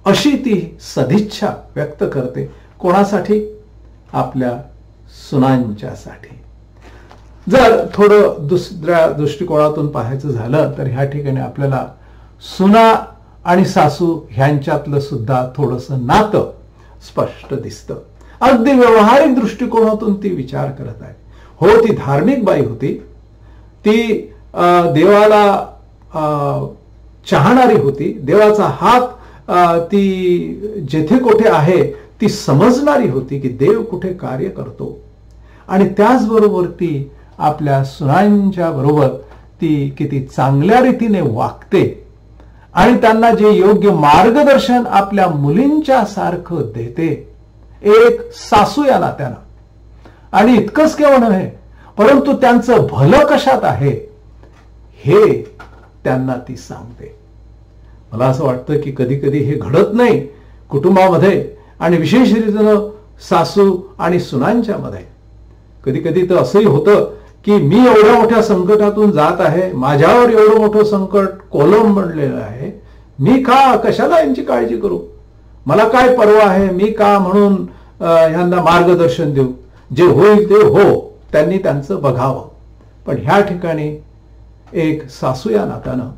अशी ती सदिच्छा व्यक्त करते. कोणासाठी? आपल्या सुनांच्यासाठी. जर थोडं दुसऱ्या दृष्टिकोनातून पाहायचं झालं तर ह्या ठिकाणी आपल्याला सुना आणि सासू ह्यांच्यातलं सुद्धा थोडंसं नातं स्पष्ट दिसतं. अगदी व्यवहारिक दृष्टिकोनातून ती विचार करत आहे. हो, ती धार्मिक बाई होती, ती देवाला चाहणारी होती, देवाचा हात ती जेथे कुठे आहे ती समजणारी होती की देव कुठे कार्य करतो. आणि त्याचबरोबर ती आपल्या सुनांच्या बरोबर ती किती चांगल्या रीतीने वागते आणि त्यांना जे योग्य मार्गदर्शन आपल्या मुलींच्या सारखं देते, एक सासू या नात्यानं. आणि इतकंच केवळ नव्हे, परंतु त्यांचं भलं कशात आहे हे त्यांना ती सांगते. मला असं वाटतं की कधी कधी हे घडत नाही कुटुंबामध्ये आणि विशेष रीतीनं सासू आणि सुनांच्या मध्ये. कधी कधी तर असंही होतं की मी एवढ्या मोठ्या संकटातून जात आहे, माझ्यावर एवढं मोठं संकट कोलंबलेलं आहे, मी का कशाला यांची काळजी करू, मला काय परवा आहे, मी का म्हणून ह्यांना मार्गदर्शन देऊ, जे होईल ते हो, त्यांनी त्यांचं बघावं. पण ह्या ठिकाणी एक सासू या नात्यानं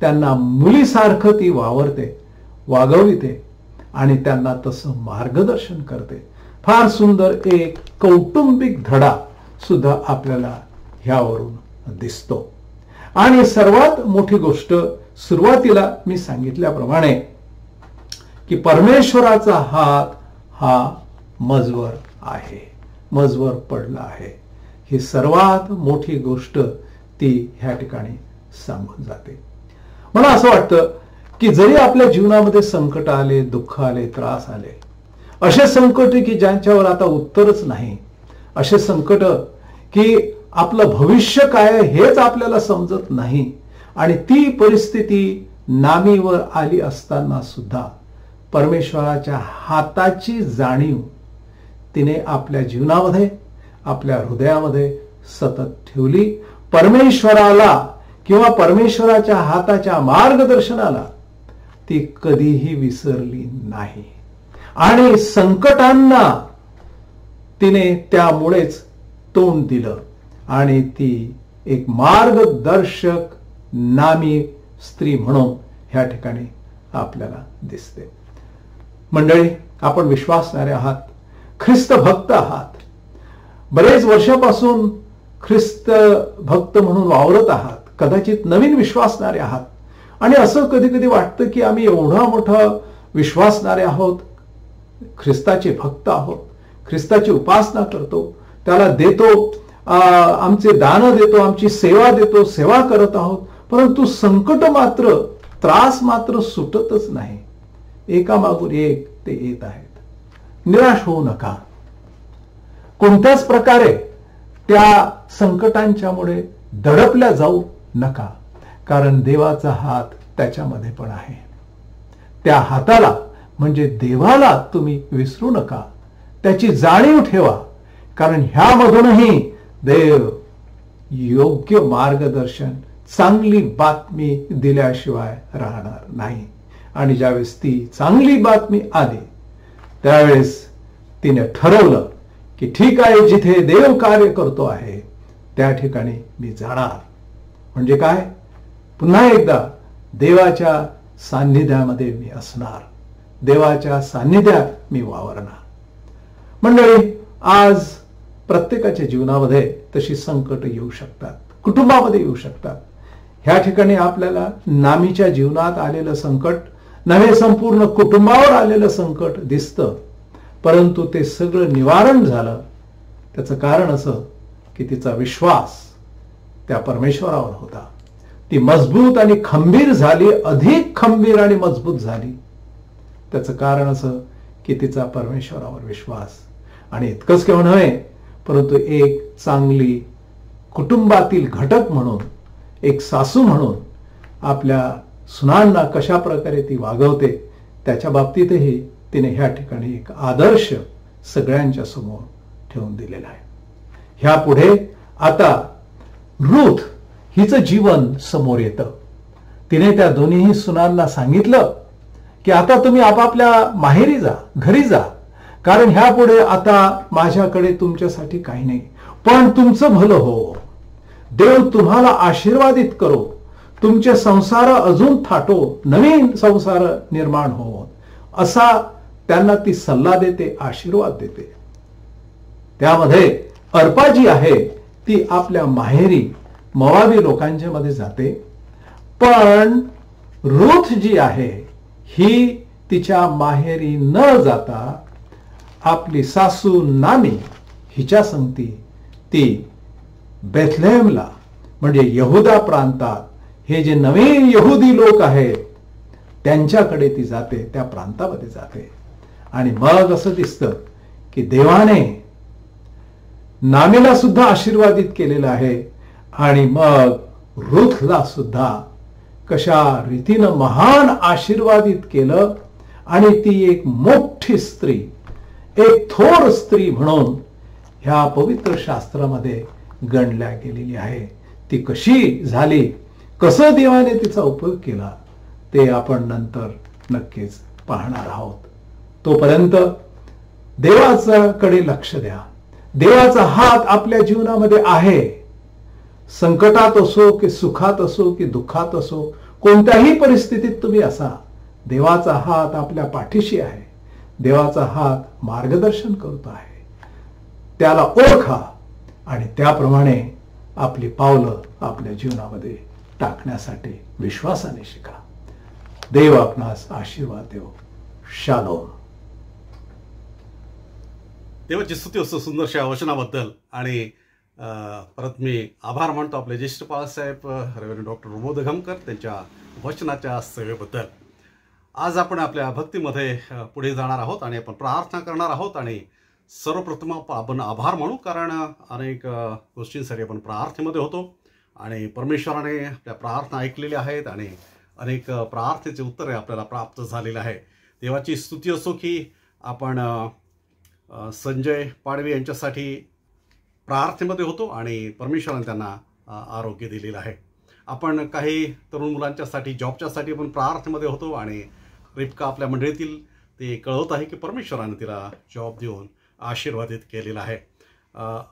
त्यांना मुलीसारखं ती वावरते, वागविते आणि त्यांना तसं मार्गदर्शन करते. फार सुंदर एक कौटुंबिक धडा सुद्धा आपल्याला ह्यावरून दिसतो. आणि सर्वात मोठी गोष्ट सुरुवातीला मी सांगितल्याप्रमाणे की परमेश्वराचा हात हा मजवर आहे, मजवर पडला आहे. ही सर्वात मोठी गोष्ट ती ह्या ठिकाणी सांगून जाते. मला असं वाटतं की जरी आपल्या जीवनामध्ये संकट आले, दुःख आले, त्रास आले, असे संकट की ज्यांच्यावर आता उत्तरच नाही, असे संकट की आपलं भविष्य काय हेच आपल्याला समजत नाही, आणि ती परिस्थिती नामीवर आली असताना सुद्धा परमेश्वराच्या हाताची जाणीव तिने आपल्या जीवनामध्ये, आपल्या हृदयामध्ये सतत ठेवली. परमेश्वराला किंवा परमेश्वराच्या हाताच्या मार्गदर्शनाला ती कधीही विसरली नाही. आणि संकटांना तिने त्यामुळेच तोंड दिलं, आणि ती एक मार्गदर्शक नामी स्त्री म्हणून ह्या ठिकाणी आपल्याला दिसते. मंडळी, आपण विश्वासणारे आहात, ख्रिस्त भक्त आहात, बरेच वर्षापासून ख्रिस्त भक्त म्हणून वावरत आहात, कदाचित नवीन विश्वासणारे आहात, आणि असं कधी कधी वाटतं की आम्ही एवढा मोठा विश्वासणारे आहोत, ख्रिस्ताचे भक्त आहोत, ख्रिस्ताची उपासना करतो, त्याला देतो, आमचे दान देतो, आमची सेवा देतो, सेवा करत आहोत, परंतु संकट मात्र, त्रास मात्र सुटतच नाही. एकामागून एक ते येत आहेत. निराश होऊ नका. कोणत्याच प्रकारे त्या संकटांच्यामुळे दडपल्या जाऊ नका, कारण देवाचा हात त्याच्यामध्ये पण आहे. त्या हाताला म्हणजे देवाला तुम्ही विसरू नका, त्याची जाणीव ठेवा, कारण ह्यामधूनही देव योग्य मार्गदर्शन, चांगली बातमी दिल्याशिवाय राहणार नाही. आणि ज्यावेळेस ती चांगली बातमी आली त्यावेळेस तिने ठरवलं की ठीक आहे, जिथे देव कार्य करतो आहे त्या ठिकाणी मी जाणार. म्हणजे काय? पुन्हा एकदा देवाच्या सान्निध्यामध्ये मी असणार, देवाच्या सान्निध्यात मी वावरणार. मंडळी, आज प्रत्येकाच्या जीवनामध्ये तशी संकट येऊ शकतात, कुटुंबामध्ये येऊ शकतात. ह्या ठिकाणी आपल्याला नामीच्या जीवनात आलेलं संकट नव्हे, संपूर्ण कुटुंबावर आलेलं संकट दिसतं, परंतु ते सगळं निवारण झालं. त्याचं कारण असं की तिचा विश्वास त्या परमेश्वरावर होता. ती मजबूत आणि खंबीर झाली, अधिक खंबीर आणि मजबूत झाली. त्याचं कारण असं की तिचा परमेश्वरावर विश्वास. आणि इतकंच केव्हा नव्हे, परंतु एक चांगली कुटुंबातील घटक म्हणून, एक सासू म्हणून आपल्या सुनांना कशा प्रकारे ती वागवते त्याच्या बाबतीतही तिने ह्या ठिकाणी एक आदर्श सगळ्यांच्या समोर ठेवून दिलेला आहे. ह्या पुढे आता रूथ हिचं जीवन समोर येतं. तिने त्या दोन्ही सुनांना सांगितलं की आता तुम्ही आपापल्या माहेरी जा, घरी जा, कारण ह्या पुढे आता माझ्याकडे तुमच्यासाठी काही नाही, पण तुमचं भलं हो, देव तुम्हाला आशीर्वादित करो, तुमचे संसार अजून थाटो, नवीन संसार निर्माण हो, असा त्यांना ती सल्ला देते, आशीर्वाद देते. त्यामध्ये अर्पा जी आहे ती आपल्या माहेरी मोआबी लोकांच्या मध्ये जाते, पण रूथ जी आहे ही तिच्या माहेरी न जाता आपली सासू नामी हिच्या संगती ती बेथलेहमला, म्हणजे यहुदा प्रांतात हे जे नवीन यहुदी लोक आहेत त्यांच्याकडे ती जाते, त्या प्रांतामध्ये जाते. आणि मग असं दिसतं की देवाने नामीला सुद्धा आशीर्वादित केलेलं आहे, आणि मग रूथला सुद्धा कशा रीतीनं महान आशीर्वादित केलं, आणि ती एक मोठी स्त्री, एक थोर स्त्री म्हणून ह्या पवित्र शास्त्रामध्ये गणल्या गेलेली आहे. ती कशी झाली, कसं देवाने तिचा उपयोग केला ते आपण नंतर नक्कीच पाहणार आहोत. तोपर्यंत देवाच्याकडे लक्ष द्या. देवाचा हात आपल्या जीवनामध्ये आहे. संकटात असो की सुखात असो की दुःखात असो, कोणत्याही परिस्थितीत तुम्ही असा, देवाचा हात आपल्या पाठीशी आहे. देवाचा हात मार्गदर्शन करत आहे, त्याला ओळखा आणि त्याप्रमाणे आपली पावलं आपल्या जीवनामध्ये टाकण्यासाठी विश्वासाने शिका. देव आपणास आशीर्वाद देव. शालोम. देवाची स्तुती असो सुंदरशा वचनाबद्दल. आणि परत मी आभार मानतो आपले ज्येष्ठ बाळासाहेब रेव्हरंड डॉक्टर प्रमोद घमकर त्यांच्या वचनाच्या सेवेबद्दल. आज आपण आपल्या भक्तीमध्ये पुढे जाणार आहोत आणि आपण प्रार्थना करणार आहोत. आणि सर्वप्रथम आपण आभार मानू, कारण अनेक गोष्टींसाठी आपण प्रार्थनेमध्ये होतो आणि परमेश्वराने आपल्या प्रार्थना ऐकलेल्या आहेत आणि अनेक प्रार्थनेचे उत्तरे आपल्याला प्राप्त झालेले आहे. देवाची स्तुती असो की आपण संजय पाडवी यांच्यासाठी प्रार्थनेमध्ये होतो आणि परमेश्वराने त्यांना आरोग्य दिलेलं आहे. आपण काही तरुण मुलांच्यासाठी जॉबच्यासाठी आपण प्रार्थनेमध्ये होतो आणि रिपका आपल्या मंडळीतील ते कळवत आहे की परमेश्वराने तिला जॉब देऊन आशीर्वादित केलेला आहे.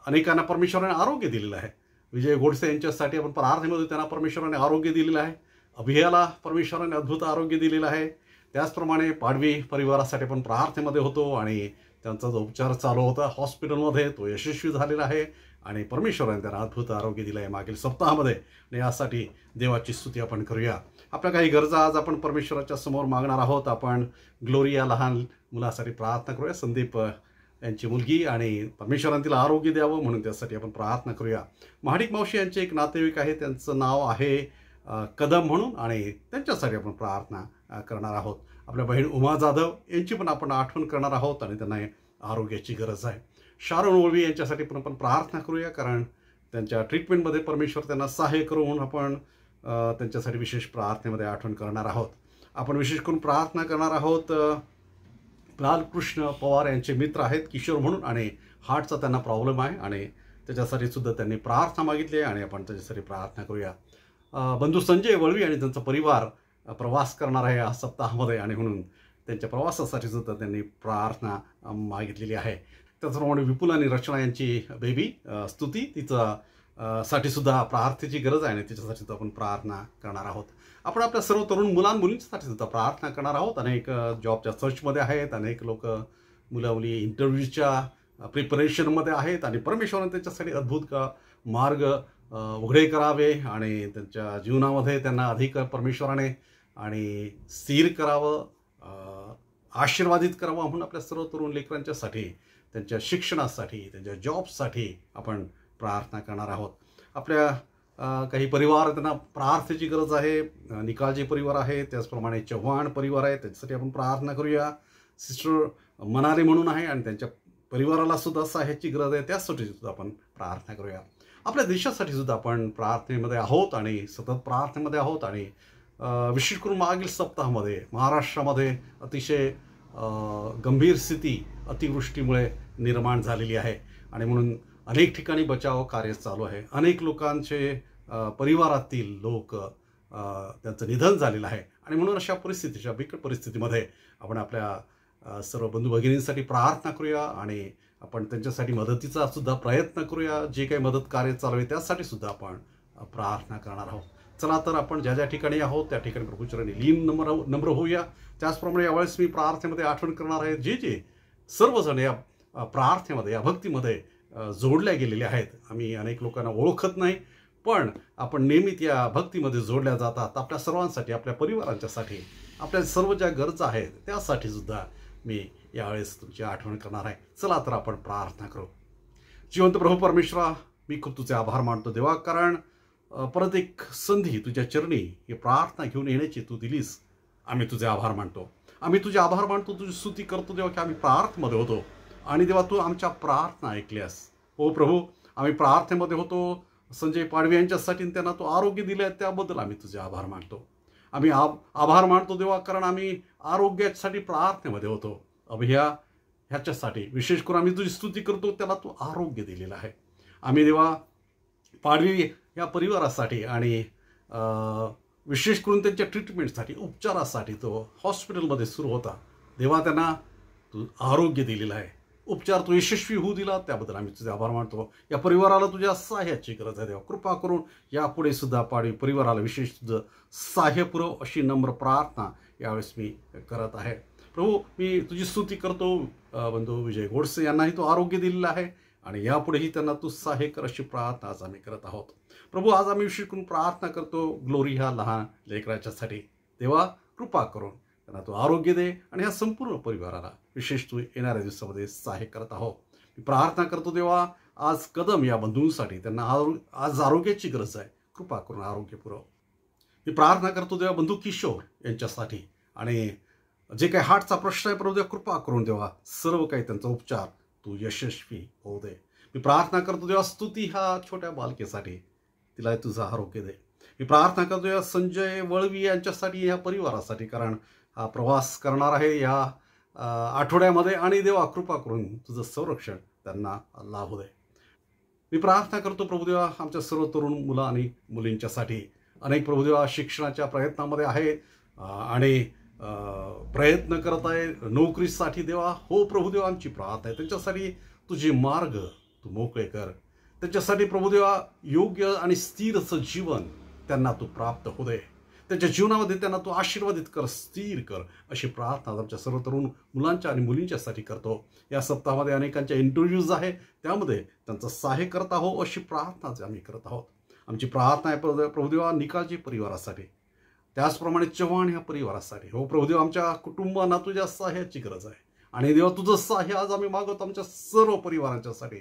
अनेकांना परमेश्वराने आरोग्य दिलेलं आहे. विजय गोडसे यांच्यासाठी आपण प्रार्थनेमध्ये त्यांना परमेश्वराने आरोग्य दिलेलं आहे. अभियाला परमेश्वराने अद्भुत आरोग्य दिलेलं आहे. त्याचप्रमाणे पाडवी परिवारासाठी आपण प्रार्थनेमध्ये होतो आणि त्यांचा जो उपचार चालू होता हॉस्पिटलमध्ये तो यशस्वी झालेला आहे आणि परमेश्वराने त्यांना अद्भुत आरोग्य दिलं आहे मागील सप्ताहामध्ये. आणि यासाठी देवाची स्तुती आपण करूया. आपल्या काही गरजा आज आपण परमेश्वराच्या समोर मागणार आहोत. आपण ग्लोरिया लहान मुलासाठी प्रार्थना करूया. संदीप यांची मुलगी आणि परमेश्वराने तिला आरोग्य द्यावं म्हणून त्यासाठी आपण प्रार्थना करूया. महाडिक मावशी यांचे एक नातेवाईक आहे, त्यांचं नाव आहे कदम म्हणून, आणि त्यांच्यासाठी आपण प्रार्थना करणार आहोत. आपल्या बहीण उमा जाधव यांची पण आपण आठवण करणार आहोत आणि त्यांना आरोग्याची गरज आहे. शारोन ओळवी यांच्यासाठी पण आपण प्रार्थना करूया, कारण त्यांच्या ट्रीटमेंटमध्ये परमेश्वर त्यांना सहाय्य करू म्हणून आपण त्यांच्यासाठी विशेष प्रार्थनेमध्ये आठवण करणार आहोत. आपण विशेष करून प्रार्थना करणार आहोत लालकृष्ण पवार यांचे मित्र आहेत किशोर म्हणून, आणि हार्टचा त्यांना प्रॉब्लेम आहे आणि त्याच्यासाठी सुद्धा त्यांनी प्रार्थना मागितली आणि आपण त्याच्यासाठी प्रार्थना करूया. बंधू संजय वळवी आणि त्यांचा परिवार प्रवास करणार आहे या सप्ताहामध्ये आणि म्हणून त्यांच्या प्रवासासाठी सुद्धा त्यांनी प्रार्थना मागितलेली आहे. त्याचप्रमाणे विपुल आणि रचना यांची बेबी स्तुती तिचा साठी सुद्धा प्रार्थनेची गरज आहे आणि तिच्यासाठी सुद्धा आपण प्रार्थना करणार आहोत. आपण आपल्या सर्व तरुण मुलींसाठी सुद्धा प्रार्थना करणार आहोत. अनेक जॉबच्या सर्चमध्ये आहेत, अनेक लोक मुलं मुली इंटरव्ह्यूच्या प्रिपरेशनमध्ये आहेत आणि परमेश्वराने त्यांच्यासाठी अद्भुत मार्ग उघडे करावे आणि त्यांच्या जीवनामध्ये त्यांना अधिक परमेश्वराने आणि स्थिर करावं, आशीर्वादित करावं म्हणून आपल्या सर्व तरुण लेकरांच्यासाठी, त्यांच्या शिक्षणासाठी, त्यांच्या जॉबसाठी आपण प्रार्थना करणार आहोत. आपल्या काही परिवार त्यांना प्रार्थनेची गरज आहे. निकालजी परिवार आहे, त्याचप्रमाणे चव्हाण परिवार आहे, त्याच्यासाठी आपण प्रार्थना करूया. सिस्टर मनारे म्हणून आहे आणि त्यांच्या परिवाराला सुद्धा सहाय्याची गरज आहे, त्यासाठी सुद्धा आपण प्रार्थना करूया. आपल्या देशासाठी सुद्धा आपण प्रार्थनेमध्ये आहोत आणि सतत प्रार्थनेमध्ये आहोत. आणि विशेष करून मागील सप्ताहामध्ये महाराष्ट्रामध्ये अतिशय गंभीर स्थिती अतिवृष्टीमुळे निर्माण झालेली आहे आणि म्हणून अनेक ठिकाणी बचाव कार्य चालू आहे. अनेक लोकांचे परिवारातील लोक त्यांचं निधन झालेलं आहे आणि म्हणून अशा परिस्थितीच्या बिकट परिस्थितीमध्ये आपण आपल्या सर्व बंधू भगिनींसाठी प्रार्थना करूया आणि आपण त्यांच्यासाठी मदतीचा सुद्धा प्रयत्न करूया. जे काही मदत कार्य चालू आहे त्यासाठी सुद्धा आपण प्रार्थना करणार आहोत. चला तर आपण ज्या ज्या ठिकाणी आहोत त्या ठिकाणी प्रभूचरणी लीन नम्र होऊया. त्याचप्रमाणे यावेळेस मी प्रार्थनेमध्ये आठवण करणार आहे जे सर्वजण या प्रार्थनेमध्ये या भक्तीमध्ये जोडल्या गेलेले आहेत. आम्ही अनेक लोकांना ओळखत नाही, पण आपण नेहमीच या भक्तीमध्ये जोडल्या जातात. आपल्या सर्वांसाठी, आपल्या परिवारांच्यासाठी, आपल्या सर्व ज्या गरजा आहेत त्यासाठी सुद्धा मी यावेळेस तुमची आठवण करणार आहे. चला तर आपण प्रार्थना करू. जिवंत प्रभू परमेश्वरा, मी खूप तुझे आभार मानतो देवा, कारण परत एक संधी तुझ्या चरणी ही प्रार्थना घेऊन येण्याची तू दिलीस. आम्ही तुझे आभार मानतो. आम्ही तुझे आभार मानतो, तुझी स्तुती करतो देवा की आम्ही प्रार्थनेमध्ये होतो आणि देवा तू आमच्या प्रार्थना ऐकल्यास. हो प्रभू, आम्ही प्रार्थनेमध्ये होतो संजय पाडवी यांच्यासाठी, त्यांना तू आरोग्य दिले आहे त्याबद्दल आम्ही तुझे आभार मानतो. आम्ही आभार मानतो देवा, कारण आम्ही आरोग्यासाठी प्रार्थनेमध्ये होतो. अभिया ह्याच्यासाठी विशेष करून आम्ही तुझी स्तुती करतो, त्याला तू आरोग्य दिलेलं आहे. आम्ही देवा पाडवी या परिवारासाठी आणि विशेष करून त्यांच्या ट्रीटमेंटसाठी, उपचारासाठी तो हॉस्पिटलमध्ये सुरू होता देवा, त्यांना तू आरोग्य दिलेलं आहे. उपचार तू यशस्वी होऊ दिला त्याबद्दल आम्ही तुझे आभार मानतो. या परिवाराला तुझ्या सहाय्याची गरज आहे देवा. कृपा करून यापुढे सुद्धा पाडवी परिवाराला विशेष तुझं सहाय्य पुरव अशी नम्र प्रार्थना यावेळेस मी करत आहे. प्रभू मी तुझी स्तुती करतो बंधू विजय गोडसे यांनाही तू आरोग्य दिलेलं आहे आणि यापुढेही त्यांना तू सहाय्य कर अशी प्रार्थना आज आम्ही करत आहोत. प्रभू आज आम्ही विशेष करून प्रार्थना करतो ग्लोरी ह्या लहान लेकराच्यासाठी. देवा कृपा करून त्यांना तू आरोग्य दे आणि ह्या संपूर्ण परिवाराला विशेष तू येणाऱ्या दिवसामध्ये सहाय्य करत आहोत. मी प्रार्थना करतो देवा आज कदम या बंधूंसाठी त्यांना आज आरोग्याची गरज आहे. कृपा करून आरोग्य पुरव. मी प्रार्थना करतो देवा बंधू किशोर यांच्यासाठी आणि जे काही हार्टचा प्रश्न आहे प्रभू देवा कृपा करून देवा सर्व काही त्यांचा उपचार तू यशस्वी होऊ दे. मी प्रार्थना करतो देवा स्तुती ह्या छोट्या बालकेसाठी तिला तुझं आरोग्य दे. मी प्रार्थना करतो देवा संजय वळवी यांच्यासाठी या परिवारासाठी कारण हा प्रवास करणार आहे या आठवड्यामध्ये आणि देवा कृपा करून तुझं संरक्षण त्यांना लाभू दे. मी प्रार्थना करतो प्रभुदेवा आमच्या सर्व तरुण मुलं आणि मुलींच्यासाठी. अनेक प्रभुदेवा शिक्षणाच्या प्रयत्नामध्ये आहे आणि प्रयत्न करत आहे नोकरीसाठी देवा. हो प्रभुदेवा आमची प्रार्थना आहे त्यांच्यासाठी तुझे मार्ग तू मोकळे कर. त्यांच्यासाठी प्रभुदेवा योग्य आणि स्थिर असं जीवन त्यांना तू प्राप्त होऊ दे. त्यांच्या जीवनामध्ये त्यांना तू आशीर्वादित कर स्थिर कर अशी प्रार्थना आमच्या सर्व तरुण मुलांच्या आणि मुलींच्यासाठी करतो. या सप्ताहामध्ये अनेकांच्या इंटरव्ह्यूज आहे त्यामध्ये त्यांचं सहाय्य करत आहोत अशी प्रार्थना आम्ही करत आहोत. आमची प्रार्थना आहे प्रभुदेवा निकालजी परिवारासाठी त्याचप्रमाणे चव्हाण ह्या परिवारासाठी. हो प्रभुदेवा आमच्या कुटुंबांना तुझ्या सहाय्याची गरज आहे आणि देवा तुझं सहाय्य आज आम्ही मागवतो आमच्या सर्व परिवारांच्यासाठी.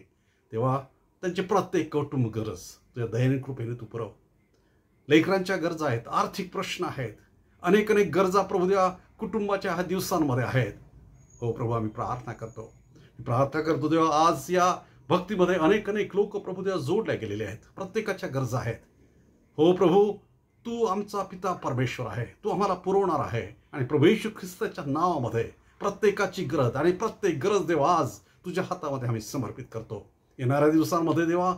तेव्हा त्यांची प्रत्येक कौटुंबिक गरज तुझ्या दयनीय कृपेने तू पुरव. लेकरांच्या गरजा आहेत, आर्थिक प्रश्न आहेत, अनेक गरजा प्रभुदेवा कुटुंबाच्या ह्या दिवसांमध्ये आहेत. हो प्रभू आम्ही प्रार्थना करतो देवा आज या भक्तीमध्ये अनेक लोक प्रभुदेवा जोडल्या गेलेले आहेत. प्रत्येकाच्या गरजा आहेत. हो प्रभू तू आमचा पिता परमेश्वर आहे. तू आम्हाला पुरवणार आहे आणि प्रभू येशू ख्रिस्ताच्या नावामध्ये प्रत्येकाची गरज आणि प्रत्येक गरज देवा आज तुझ्या हातामध्ये आम्ही समर्पित करतो. येणाऱ्या दिवसांमध्ये देवा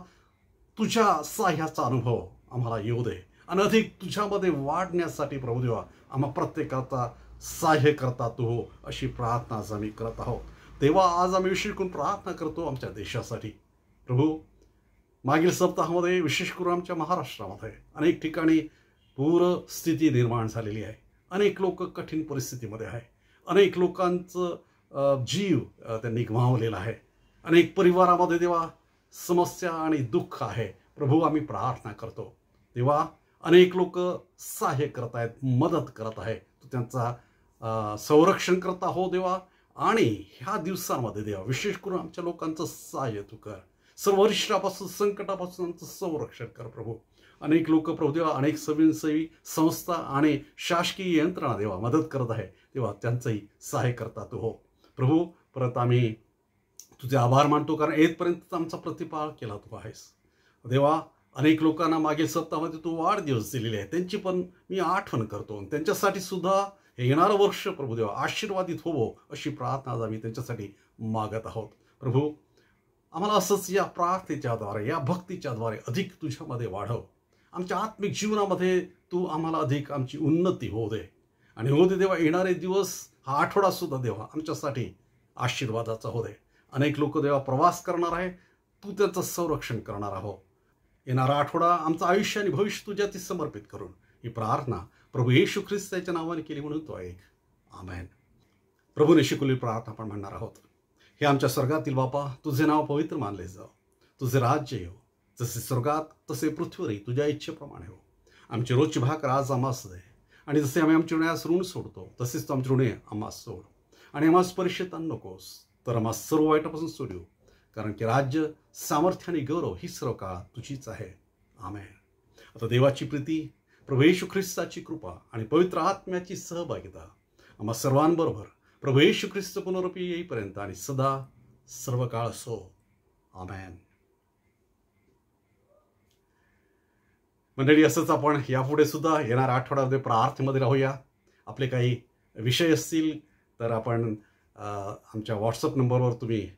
तुझ्या सहाय्याचा अनुभव आम्हाला येऊ दे आणि अधिक तुझ्यामध्ये वाढण्यासाठी प्रभुदेवा आम्हा प्रत्येकाचा सहाय्य करता तू हो अशी प्रार्थना आज आम्ही करत आहोत. तेव्हा आज आम्ही विशेष करून प्रार्थना करतो आमच्या देशासाठी. प्रभू मागील सप्ताहामध्ये विशेष करून आमच्या महाराष्ट्रामध्ये अनेक ठिकाणी पूरस्थिती निर्माण झालेली आहे. अनेक लोक कठीण परिस्थितीमध्ये आहे. अनेक लोकांचं जीव त्यांनी गमावलेला आहे. अनेक परिवारामध्ये देवा समस्या आणि दुःख आहे. प्रभू आम्ही प्रार्थना करतो तेव्हा अनेक लोक सहाय्य करत आहेत, मदत करत आहे. तू त्यांचा संरक्षण करता हो देवा आणि ह्या दिवसांमध्ये देवा विशेष करून आमच्या लोकांचं सहाय्य तू कर. सर्व अरिष्टापासून संकटापासून आमचं संरक्षण कर प्रभू. अनेक लोक प्रभू देवा अनेक स्वयंसेवी संस्था आणि शासकीय यंत्रणा देवा मदत करत आहे तेव्हा त्यांचंही सहाय्य करता तू हो प्रभू. परत आम्ही तुझे आभार मानतो कारण येथपर्यंत आमचा प्रतिपाळ केला तू आहेस देवा. अनेक लोकांना मागील सप्ताहामध्ये तू वाढदिवस दिलेले आहे त्यांची पण मी आठवण करतो. त्यांच्यासाठी सुद्धा हे येणारं वर्ष प्रभुदेवा आशीर्वादित होवो अशी प्रार्थना आज आम्ही त्यांच्यासाठी मागत आहोत. प्रभू आम्हाला असंच या प्रार्थनेच्याद्वारे या भक्तीच्याद्वारे अधिक तुझ्यामध्ये वाढव. आमच्या आत्मिक जीवनामध्ये तू आम्हाला अधिक आमची उन्नती होऊ दे आणि हो दे देवा येणारे दिवस हा आठवडा सुद्धा देवा आमच्यासाठी आशीर्वादाचा हो दे. अनेक लोक देवा प्रवास करणार आहे तू त्याचं संरक्षण करणार आहो. येणारा आठवडा आमचं आयुष्य आणि भविष्य तुझ्यात समर्पित करून ही प्रार्थना प्रभू येशू ख्रिस्ताच्या नावाने केली म्हणून तो ऐक. आमेन. प्रभूने शिकवलेली प्रार्थना आपण म्हणणार आहोत. हे आमच्या स्वर्गातील बापा तुझे नाव पवित्र मानले जाव. तुझे राज्य येऊ जसे स्वर्गात तसे पृथ्वीवरही तुझ्या इच्छेप्रमाणे हो. आमची रोजची भाकर आज आम्हास दे आणि जसे आम्ही आमच्या ऋणास ऋण सोडतो तसेच तू आमची ऋणे आम्हास सोड आणि आम्हास परीक्षेत आणू नकोस तर आम्हास सर्व वाईटापासून सोडू कारण की राज्य सामर्थ्य आणि गौरव ही सर्व काळ तुझीच आहे. आमेन. आता देवाची प्रीती प्रभू येशू ख्रिस्ताची कृपा आणि पवित्र आत्म्याची सहभागिता आम्हा सर्वांबरोबर प्रभू येशू ख्रिस्त पुनरुपी येईपर्यंत आणि सदा सर्व काळ असो. आमेन. मंडळी असंच आपण यापुढे सुद्धा येणाऱ्या आठवड्यामध्ये प्रार्थनेमध्ये राहूया. आपले काही विषय असतील तर आपण आमच्या व्हॉट्सअप नंबरवर तुम्ही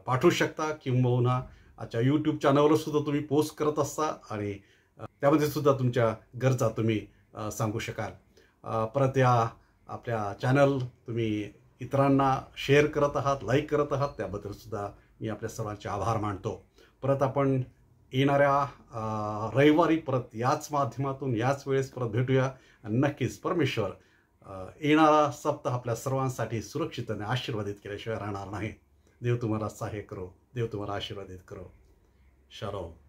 पाठवू शकता किंबहुना आजच्या यूट्यूब चॅनलवर सुद्धा तुम्ही पोस्ट करत असता आणि त्यामध्ये सुद्धा तुमच्या गरजा तुम्ही सांगू शकाल. परत या आपल्या चॅनल तुम्ही इतरांना शेअर करत आहात, लाईक करत आहात त्याबद्दल सुद्धा मी आपल्या सर्वांचे आभार मानतो. परत आपण येणाऱ्या रविवारी परत याच माध्यमातून याच वेळेस परत भेटूया. नक्कीच परमेश्वर येणारा सप्ताह आपल्या सर्वांसाठी सुरक्षित आणि आशीर्वादित केल्याशिवाय राहणार नाही. देव तुम्हाला सहाय्य करो, देव तुम्हाला आशीर्वादित करो. शालोम.